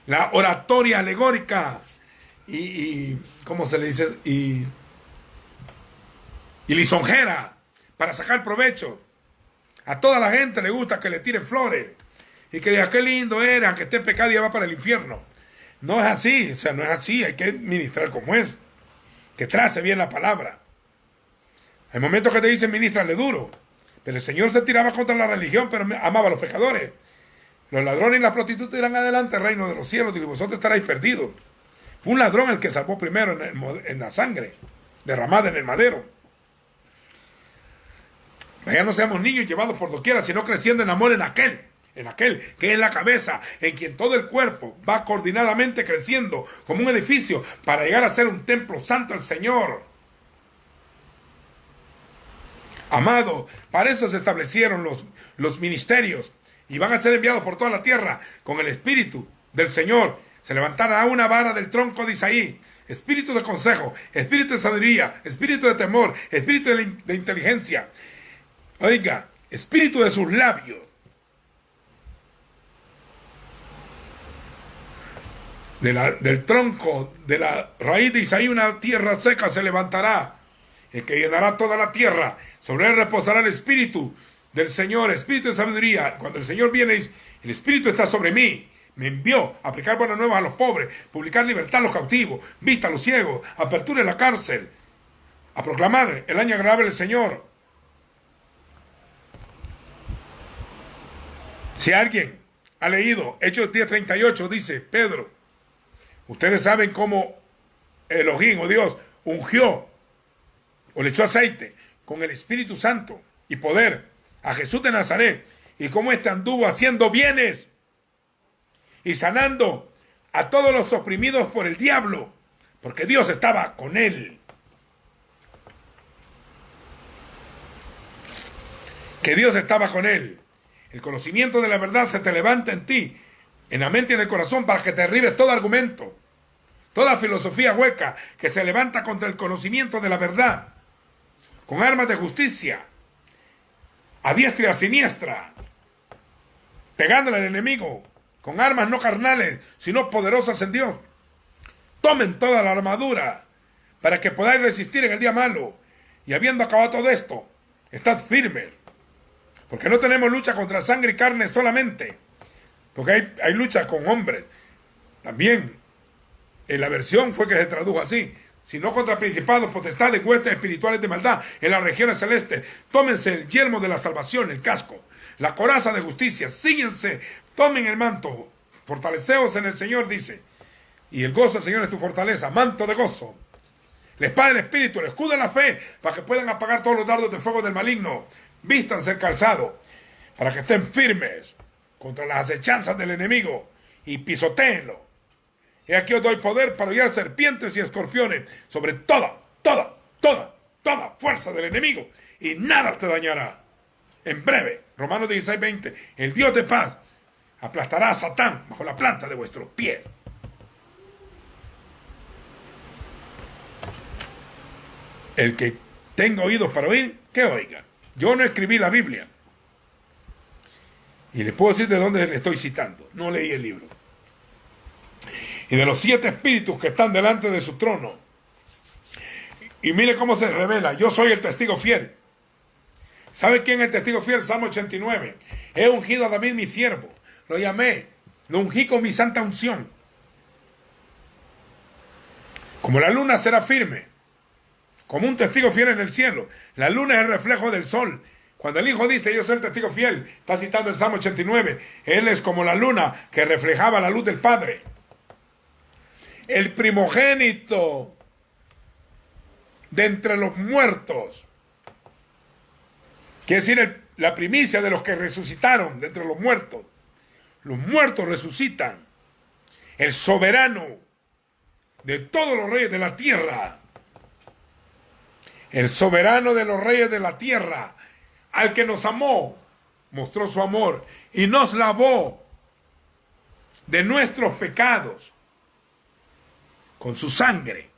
la oratoria alegórica, y ¿cómo se le dice? Y lisonjera, para sacar provecho. A toda la gente le gusta que le tiren flores y que diga qué lindo era, que esté en pecado y ya va para el infierno. No es así, o sea, no es así, hay que ministrar como es, que trace bien la palabra. Hay momentos que te dicen ministrale duro, pero el Señor se tiraba contra la religión, pero amaba a los pecadores. Los ladrones y las prostitutas irán adelante al reino de los cielos, y vosotros estaréis perdidos. Fue un ladrón el que salvó primero en la sangre derramada en el madero. Ya no seamos niños llevados por doquiera, sino creciendo en amor en aquel que es la cabeza, en quien todo el cuerpo va coordinadamente creciendo como un edificio para llegar a ser un templo santo del Señor. Amado, para eso se establecieron los ministerios y van a ser enviados por toda la tierra con el Espíritu del Señor. Se levantará una vara del tronco de Isaí, espíritu de consejo, espíritu de sabiduría, espíritu de temor, espíritu de inteligencia. Oiga, espíritu de sus labios. Del tronco, de la raíz de Isaí, una tierra seca se levantará. el que llenará toda la tierra. Sobre él reposará el espíritu del Señor, espíritu de sabiduría. Cuando el Señor viene, el espíritu está sobre mí. Me envió a aplicar buenas nuevas a los pobres, publicar libertad a los cautivos, vista a los ciegos, apertura en la cárcel, a proclamar el año agradable del Señor. Si alguien ha leído Hechos 10:38, dice Pedro, ustedes saben cómo Elohim o Dios ungió o le echó aceite con el Espíritu Santo y poder a Jesús de Nazaret, y cómo éste anduvo haciendo bienes y sanando a todos los oprimidos por el diablo, porque Dios estaba con él. Que Dios estaba con él. El conocimiento de la verdad se te levanta en ti, en la mente y en el corazón, para que te derribe todo argumento, toda filosofía hueca que se levanta contra el conocimiento de la verdad, con armas de justicia, a diestra y a siniestra, pegándole al enemigo, con armas no carnales, sino poderosas en Dios. Tomen toda la armadura, para que podáis resistir en el día malo, y habiendo acabado todo esto, estad firmes. Porque no tenemos lucha contra sangre y carne solamente, porque hay lucha con hombres. También en la versión fue que se tradujo así, sino contra principados, potestades, huestes espirituales de maldad en las regiones celestes. Tómense el yelmo de la salvación, el casco, la coraza de justicia, síguense, tomen el manto, fortaleceos en el Señor, dice, y el gozo del Señor es tu fortaleza, manto de gozo, la espada del Espíritu, el escudo de la fe, para que puedan apagar todos los dardos de fuego del maligno. Vístanse el calzado, para que estén firmes contra las acechanzas del enemigo, y pisotéenlo. Y aquí os doy poder para hollar serpientes y escorpiones sobre toda fuerza del enemigo, y nada te dañará. En breve, Romanos 16:20, el Dios de paz aplastará a Satán bajo la planta de vuestros pies. El que tenga oídos para oír, que oiga. Yo no escribí la Biblia. Y les puedo decir de dónde le estoy citando. No leí el libro. Y de los 7 espíritus que están delante de su trono. Y mire cómo se revela. Yo soy el testigo fiel. ¿Sabe quién es el testigo fiel? Salmo 89. He ungido a David mi siervo. Lo llamé. Lo ungí con mi santa unción. Como la luna será firme, como un testigo fiel en el cielo. La luna es el reflejo del sol. Cuando el Hijo dice, yo soy el testigo fiel, está citando el Salmo 89. Él es como la luna que reflejaba la luz del Padre. El primogénito de entre los muertos. Quiere decir la primicia de los que resucitaron de entre los muertos. Los muertos resucitan. El soberano de todos los reyes de la tierra. El soberano de los reyes de la tierra, al que nos amó, mostró su amor y nos lavó de nuestros pecados con su sangre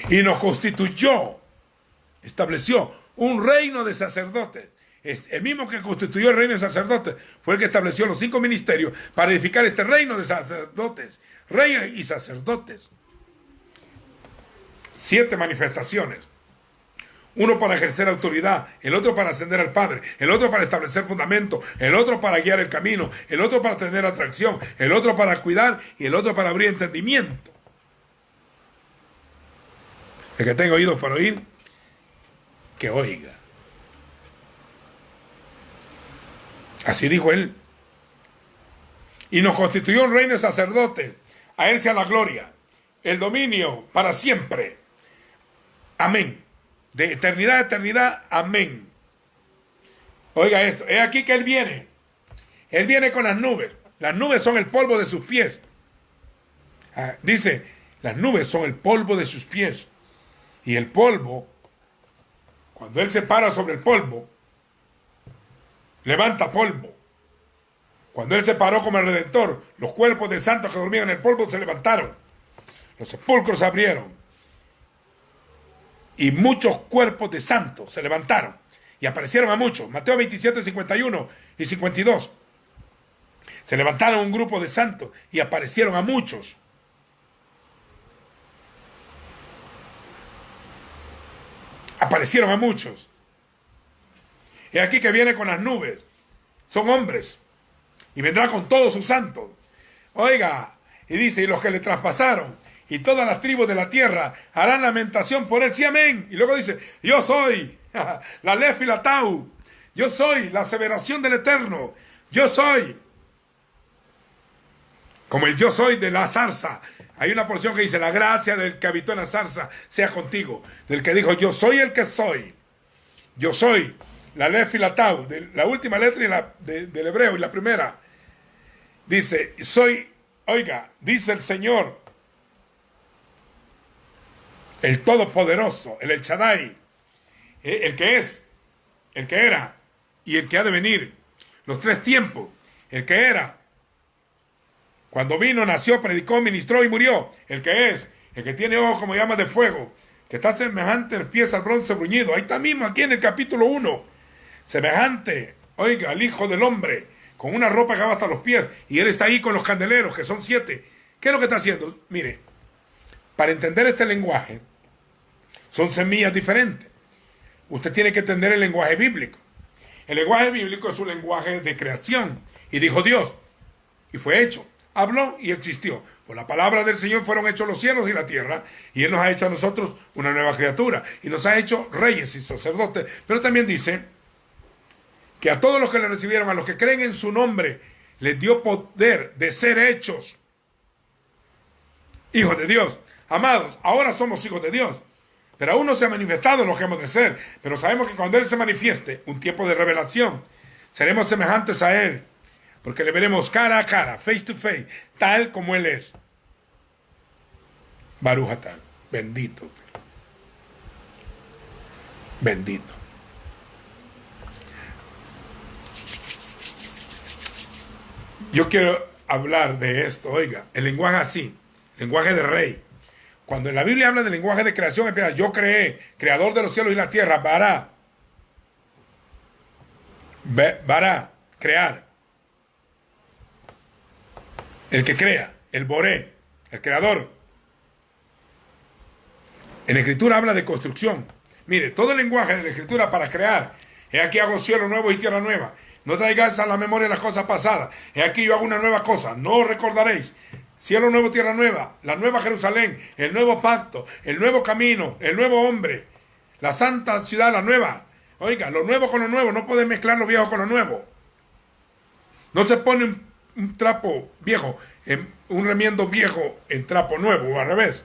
y nos constituyó, estableció un reino de sacerdotes. El mismo que constituyó el reino de sacerdotes fue el que estableció los 5 ministerios para edificar este reino de sacerdotes, reyes y sacerdotes. 7 manifestaciones. Uno para ejercer autoridad, el otro para ascender al Padre, el otro para establecer fundamento, el otro para guiar el camino, el otro para tener atracción, el otro para cuidar y el otro para abrir entendimiento. El que tenga oídos para oír, que oiga. Así dijo él. Y nos constituyó un reino de sacerdotes. A él sea la gloria, el dominio para siempre. Amén. De eternidad a eternidad. Amén. Oiga esto. Es aquí que Él viene. Él viene con las nubes. Las nubes son el polvo de sus pies. Dice, las nubes son el polvo de sus pies. Y el polvo, cuando Él se para sobre el polvo, levanta polvo. Cuando Él se paró como el Redentor, los cuerpos de santos que dormían en el polvo se levantaron. Los sepulcros se abrieron. Y muchos cuerpos de santos se levantaron. Y aparecieron a muchos. Mateo 27, 51 y 52. Se levantaron un grupo de santos y aparecieron a muchos. aparecieron a muchos. Y aquí que viene con las nubes. Son hombres. Y vendrá con todos sus santos. Oiga, y dice, y los que le traspasaron, y todas las tribus de la tierra harán lamentación por él. Sí, amén. Y luego dice, yo soy la Aleph y la Tau. Yo soy la aseveración del Eterno. Yo soy. Como el yo soy de la zarza. Hay una porción que dice, la gracia del que habitó en la zarza sea contigo. Del que dijo, yo soy el que soy. Yo soy la Aleph y la Tau. De la última letra del hebreo y la primera. Dice, soy, oiga, dice el Señor, el Todopoderoso, el Shaddai, el que es, el que era y el que ha de venir. Los tres tiempos, el que era. Cuando vino, nació, predicó, ministró y murió. El que es, el que tiene ojos como llamas de fuego, que está semejante el pies al bronce bruñido. Ahí está mismo, aquí en el capítulo 1. Semejante, oiga, al Hijo del Hombre, con una ropa que va hasta los pies. Y él está ahí con los candeleros, que son 7. ¿Qué es lo que está haciendo? Mire, para entender este lenguaje, son semillas diferentes. Usted tiene que entender el lenguaje bíblico. El lenguaje bíblico es un lenguaje de creación. Y dijo Dios, y fue hecho. Habló y existió. Por la palabra del Señor fueron hechos los cielos y la tierra. Y Él nos ha hecho a nosotros una nueva criatura. Y nos ha hecho reyes y sacerdotes. Pero también dice que a todos los que le recibieron, a los que creen en su nombre, les dio poder de ser hechos hijos de Dios. Amados, ahora somos hijos de Dios. Pero aún no se ha manifestado lo que hemos de ser. Pero sabemos que cuando Él se manifieste, un tiempo de revelación, seremos semejantes a Él. Porque le veremos cara a cara, face to face, tal como Él es. Baruch atah, bendito. Bendito. Yo quiero hablar de esto, oiga, el lenguaje así, lenguaje de rey. Cuando en la Biblia habla del lenguaje de creación, empieza, yo creé, creador de los cielos y la tierra, bará. Bará, crear. El que crea, el boré, el creador. En la Escritura habla de construcción. Mire, todo el lenguaje de la Escritura para crear. He aquí hago cielo nuevo y tierra nueva. No traigáis a la memoria las cosas pasadas. He aquí yo hago una nueva cosa. No recordaréis. Cielo nuevo, tierra nueva. La nueva Jerusalén. El nuevo pacto. El nuevo camino. El nuevo hombre. La santa ciudad, la nueva. Oiga, lo nuevo con lo nuevo. No puedes mezclar lo viejo con lo nuevo. No se pone un trapo viejo, un remiendo viejo en trapo nuevo, o al revés.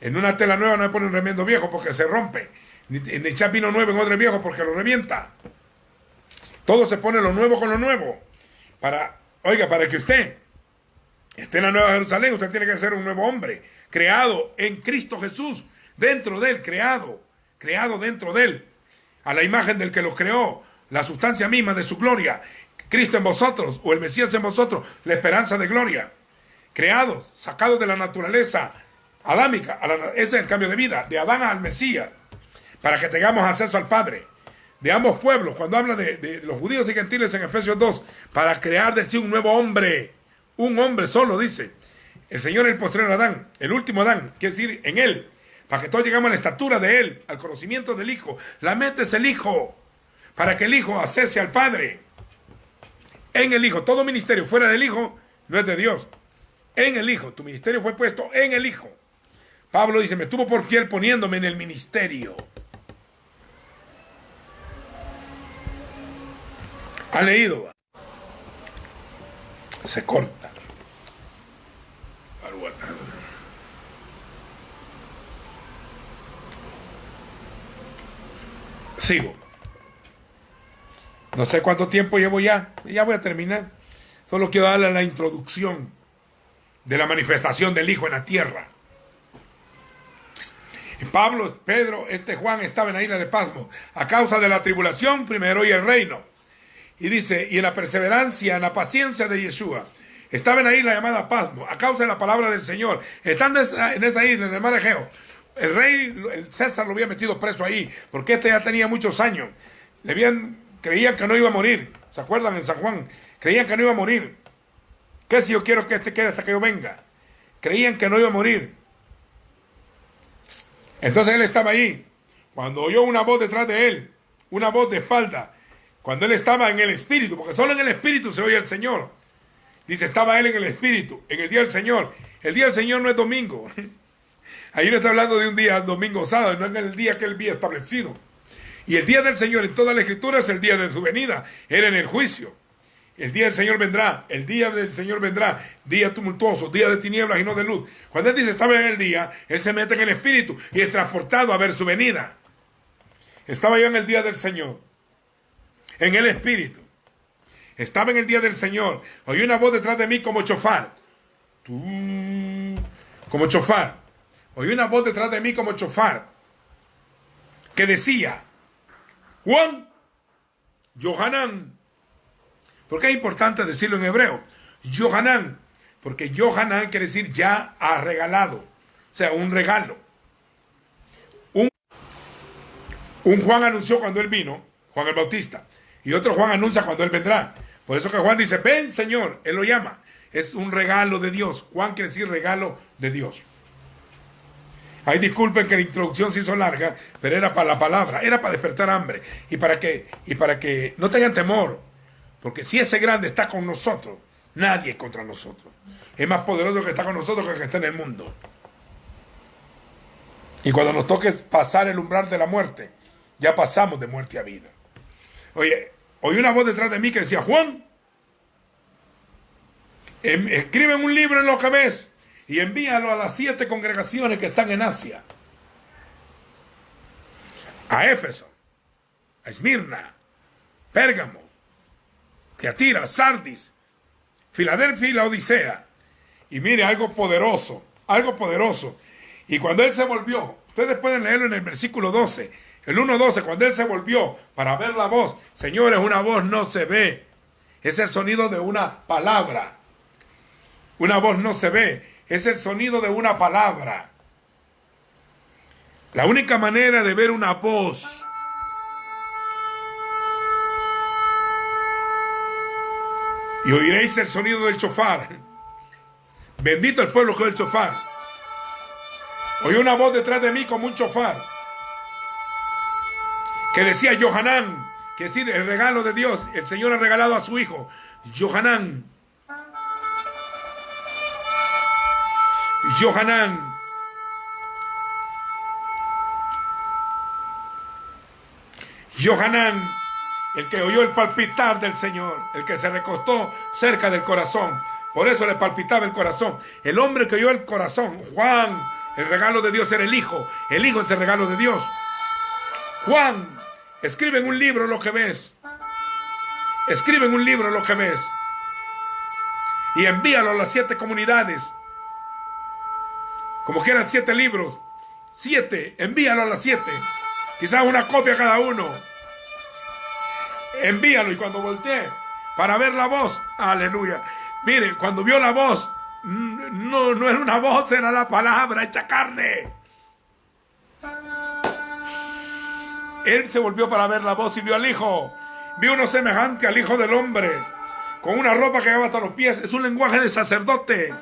En una tela nueva no se pone un remiendo viejo porque se rompe. Ni echar vino nuevo en otro viejo porque lo revienta. Todo se pone lo nuevo con lo nuevo. Para que usted esté en la nueva Jerusalén, usted tiene que ser un nuevo hombre, creado en Cristo Jesús, dentro de Él, creado dentro de Él, a la imagen del que lo creó, la sustancia misma de su gloria. Cristo en vosotros, o el Mesías en vosotros, la esperanza de gloria. Creados, sacados de la naturaleza adámica, ese es el cambio de vida, de Adán al Mesías, para que tengamos acceso al Padre. De ambos pueblos, cuando habla de los judíos y gentiles en Efesios 2, para crear de sí un nuevo hombre, un hombre solo, dice. El Señor es el postrer Adán, el último Adán, quiere decir en Él, para que todos llegamos a la estatura de Él, al conocimiento del Hijo. La mente es el Hijo, para que el Hijo accese al Padre. En el Hijo, todo ministerio fuera del Hijo no es de Dios. En el Hijo, tu ministerio fue puesto en el Hijo. Pablo dice, me tuvo por fiel poniéndome en el ministerio. ¿Han leído? Se corta. Sigo. No sé cuánto tiempo llevo ya. Ya voy a terminar. Solo quiero darle la introducción de la manifestación del Hijo en la tierra. Y Pablo, Pedro, Juan estaba en la isla de Pasmo a causa de la tribulación primero y el reino. Y dice, y en la perseverancia, en la paciencia de Yeshua. Estaba en la isla llamada Pasmo a causa de la palabra del Señor. Estando en esa isla, en el mar Egeo. El rey, el César lo había metido preso ahí, porque ya tenía muchos años. Creían que no iba a morir. ¿Se acuerdan en San Juan? Creían que no iba a morir. ¿Qué si yo quiero que quede hasta que yo venga? Creían que no iba a morir. Entonces él estaba ahí. cuando oyó una voz detrás de él, una voz de espalda, cuando él estaba en el Espíritu, porque solo en el Espíritu se oye el Señor. Dice, estaba él en el Espíritu, en el día del Señor. El día del Señor no es domingo. Ahí no está hablando de un día domingo o sábado, no en el día que él había establecido. Y el día del Señor en toda la Escritura es el día de su venida. Era en el juicio. El día del Señor vendrá, el día del Señor vendrá, día tumultuoso, día de tinieblas y no de luz. Cuando él dice estaba en el día, él se mete en el Espíritu y es transportado a ver su venida. Estaba yo en el día del Señor, en el Espíritu. Estaba en el día del Señor. Oí una voz detrás de mí como chofar. Como chofar. Oí una voz detrás de mí como chofar. Que decía, Juan, Yohanan. ¿Por qué es importante decirlo en hebreo? Yohanan. Porque Yohanan quiere decir ya ha regalado. O sea, un regalo. Un Juan anunció cuando él vino, Juan el Bautista. Y otro Juan anuncia cuando él vendrá. Por eso que Juan dice, ven Señor, él lo llama. Es un regalo de Dios. Juan quiere decir regalo de Dios. Ahí disculpen que la introducción se hizo larga, pero era para la palabra, era para despertar hambre. Y para que no tengan temor. Porque si ese grande está con nosotros, nadie es contra nosotros. Es más poderoso el que está con nosotros que el que está en el mundo. Y cuando nos toque pasar el umbral de la muerte, ya pasamos de muerte a vida. Oye, oí una voz detrás de mí que decía, Juan, escribe un libro en lo que ves y envíalo a las 7 congregaciones que están en Asia. A Éfeso, a Esmirna, Pérgamo, Tiatira, Sardis, Filadelfia y la Odisea. Y mire, algo poderoso, algo poderoso. Y cuando él se volvió, ustedes pueden leerlo en el versículo 12, el 1:12, cuando él se volvió para ver la voz. Señores, una voz no se ve. Es el sonido de una palabra. Una voz no se ve. Es el sonido de una palabra. La única manera de ver una voz y oiréis el sonido del shofar. Bendito el pueblo que oye el shofar. Oí una voz detrás de mí como un shofar que decía Yohanan, que es decir, el regalo de Dios. El Señor ha regalado a su hijo Yohanan. Yohanan. Yohanan, el que oyó el palpitar del Señor, el que se recostó cerca del corazón, por eso le palpitaba el corazón. El hombre que oyó el corazón, Juan, el regalo de Dios era el Hijo es el regalo de Dios. Juan, escribe en un libro lo que ves, escribe en un libro lo que ves y envíalo a las 7 comunidades, como que eran 7 libros, 7, envíalo a las 7, quizás una copia cada uno. Envíalo. Y cuando volteé para ver la voz, aleluya, mire, cuando vio la voz, no era una voz, era la palabra hecha carne. Él se volvió para ver la voz y vio al Hijo. Vio uno semejante al Hijo del Hombre, con una ropa que llegaba hasta los pies. Es un lenguaje de sacerdote,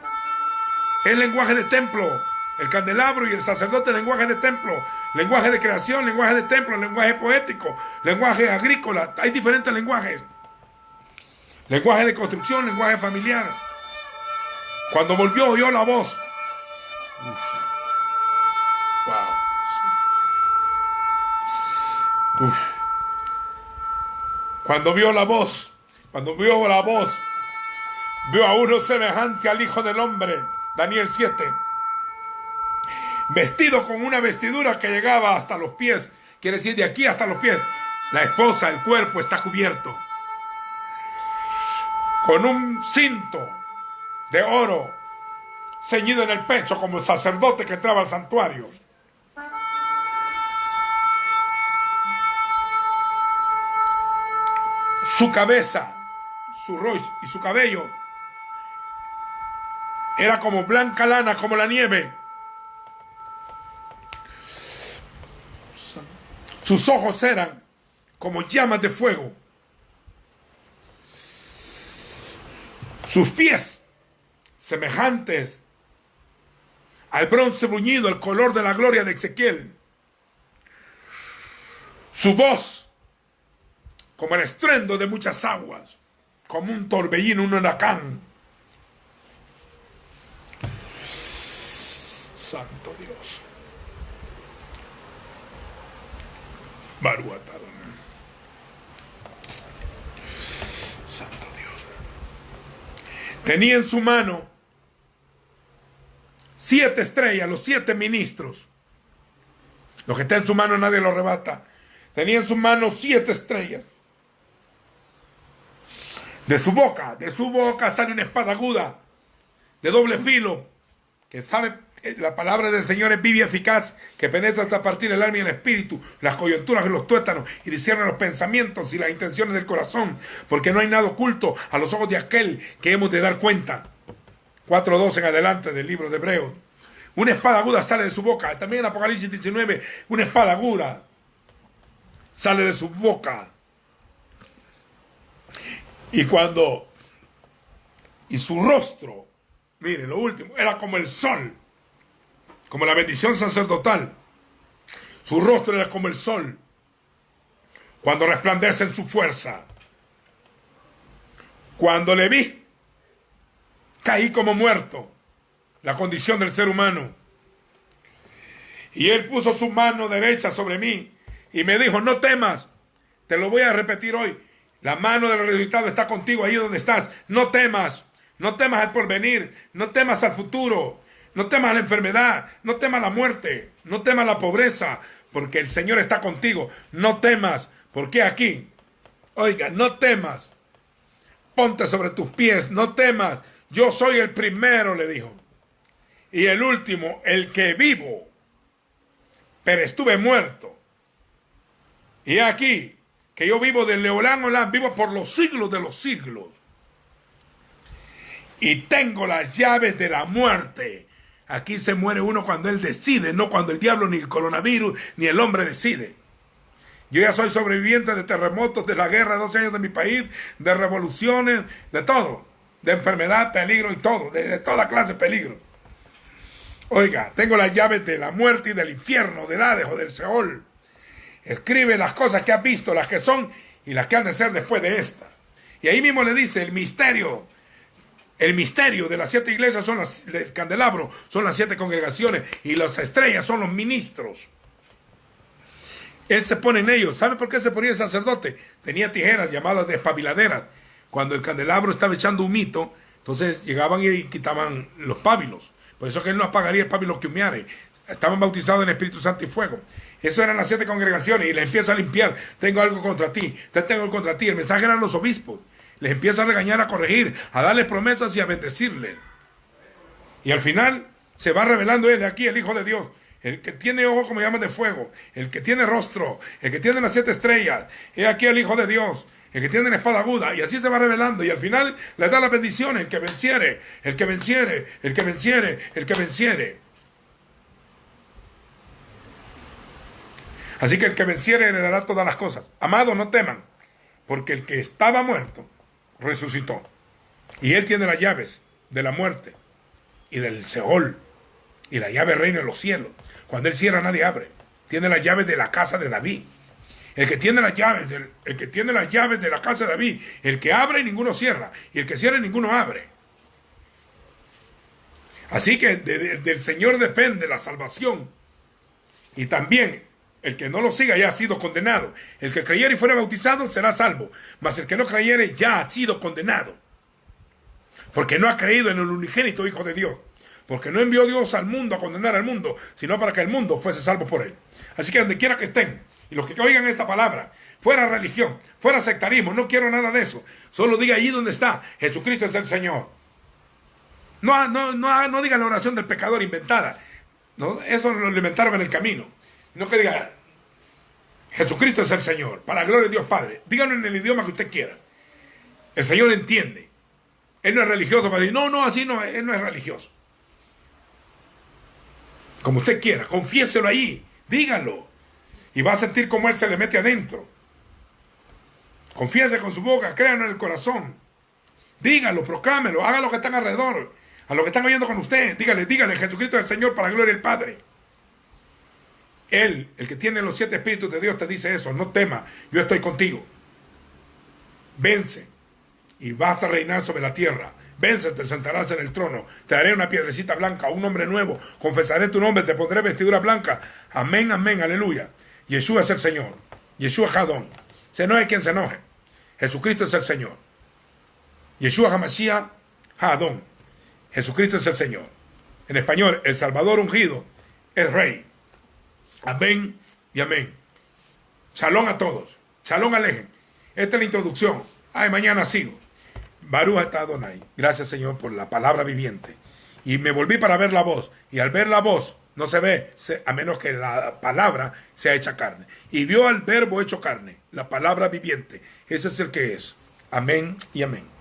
es lenguaje de templo. El candelabro y el sacerdote, lenguaje de templo, lenguaje de creación, lenguaje de templo, lenguaje poético, lenguaje agrícola. Hay diferentes lenguajes. Lenguaje de construcción, lenguaje familiar. Cuando volvió, oyó la voz. Wow. Cuando vio la voz, vio a uno semejante al Hijo del Hombre. Daniel 7. Vestido con una vestidura que llegaba hasta los pies, quiere decir de aquí hasta los pies. La esposa, el cuerpo está cubierto con un cinto de oro ceñido en el pecho como el sacerdote que entraba al santuario. Su cabeza, su rois y su cabello era como blanca lana, como la nieve. Sus ojos eran como llamas de fuego. Sus pies semejantes al bronce bruñido, el color de la gloria de Ezequiel. Su voz como el estruendo de muchas aguas, como un torbellino, un huracán. Santo Dios. Baruatado. Santo Dios. Tenía en su mano 7 estrellas, los 7 ministros. Lo que está en su mano nadie lo arrebata. Tenía en su mano 7 estrellas. De su boca sale una espada aguda, de doble filo, que sabe, la palabra del Señor es viva y eficaz, que penetra hasta partir el alma y el espíritu, las coyunturas y los tuétanos, y discierne los pensamientos y las intenciones del corazón, porque no hay nada oculto a los ojos de aquel que hemos de dar cuenta. 4:2 en adelante del libro de Hebreos. Una espada aguda sale de su boca. También en Apocalipsis 19, una espada aguda sale de su boca. Y su rostro, mire, lo último, era como el sol, como la bendición sacerdotal. Su rostro era como el sol, cuando resplandece en su fuerza. Cuando le vi, caí como muerto, la condición del ser humano. Y él puso su mano derecha sobre mí y me dijo, no temas, te lo voy a repetir hoy. La mano del resucitado está contigo ahí donde estás. No temas. No temas al porvenir. No temas al futuro. No temas la enfermedad. No temas la muerte. No temas la pobreza. Porque el Señor está contigo. No temas. Porque aquí, oiga, no temas. Ponte sobre tus pies. No temas. Yo soy el primero, le dijo. Y el último, el que vivo. Pero estuve muerto. Y aquí, que yo vivo del Leolán Olán, vivo por los siglos de los siglos. Y tengo las llaves de la muerte. Aquí se muere uno cuando él decide, no cuando el diablo, ni el coronavirus, ni el hombre decide. Yo ya soy sobreviviente de terremotos, de la guerra de 12 años de mi país, de revoluciones, de todo. De enfermedad, peligro y todo, de toda clase de peligro. Oiga, tengo las llaves de la muerte y del infierno, del Hades o del Seol. Escribe las cosas que has visto, las que son y las que han de ser después de esta. Y ahí mismo le dice el misterio de las 7 iglesias, el candelabro son las 7 congregaciones y las estrellas son los ministros. Él se pone en ellos. ¿Sabe por qué se ponía el sacerdote? Tenía tijeras llamadas despabiladeras. Cuando el candelabro estaba echando humito, entonces llegaban y quitaban los pábilos. Por eso que él no apagaría el pábilo que humeare. Estaban bautizados en Espíritu Santo y fuego. Eso eran las 7 congregaciones y les empieza a limpiar. Tengo algo contra ti, tengo algo contra ti. El mensaje eran los obispos. Les empieza a regañar, a corregir, a darles promesas y a bendecirles. Y al final se va revelando él aquí, el Hijo de Dios. El que tiene ojos como llamas de fuego. El que tiene rostro. El que tiene las 7 estrellas. He aquí el Hijo de Dios. El que tiene la espada aguda. Y así se va revelando. Y al final les da las bendiciones. El que venciere. El que venciere. El que venciere. El que venciere. Así que el que venciere heredará todas las cosas. Amados, no teman, porque el que estaba muerto resucitó. Y él tiene las llaves de la muerte y del Seol. Y la llave reina de los cielos. Cuando él cierra, nadie abre. Tiene las llaves de la casa de David. El que tiene las llaves de la casa de David. El que abre, ninguno cierra. Y el que cierra, ninguno abre. Así que del Señor depende la salvación. Y también el que no lo siga ya ha sido condenado. El que creyere y fuera bautizado será salvo. Mas el que no creyere ya ha sido condenado. Porque no ha creído en el unigénito Hijo de Dios. Porque no envió Dios al mundo a condenar al mundo, sino para que el mundo fuese salvo por él. Así que donde quiera que estén, y los que oigan esta palabra, fuera religión, fuera sectarismo, no quiero nada de eso. Solo diga allí donde está, Jesucristo es el Señor. No digan la oración del pecador inventada. No, eso lo inventaron en el camino. No que diga, Jesucristo es el Señor, para la gloria de Dios Padre. Díganlo en el idioma que usted quiera. El Señor entiende. Él no es religioso para decir, no, así no, él no es religioso. Como usted quiera, confiéselo ahí, dígalo. Y va a sentir como Él se le mete adentro. Confiese con su boca, créanlo en el corazón. Dígalo, proclámelo, haga lo que están alrededor. A los que están oyendo con usted, dígale, Jesucristo es el Señor para la gloria del Padre. Él, el que tiene los 7 espíritus de Dios, te dice eso. No temas, yo estoy contigo. Vence y vas a reinar sobre la tierra. Vence, te sentarás en el trono. Te daré una piedrecita blanca, un nombre nuevo. Confesaré tu nombre, te pondré vestidura blanca. Amén, amén, aleluya. Yeshua es el Señor. Yeshua Hadón. Se enoje quien se enoje. Jesucristo es el Señor. Yeshua Hamashiach Hadón. Jesucristo es el Señor. En español, el Salvador ungido es Rey. Amén y amén. Shalom a todos. Shalom alejen. Esta es la introducción. Ay, mañana sigo. Baruch atah Adonai. Gracias, Señor, por la palabra viviente. Y me volví para ver la voz. Y al ver la voz, no se ve, a menos que la palabra sea hecha carne. Y vio al verbo hecho carne, la palabra viviente. Ese es el que es. Amén y amén.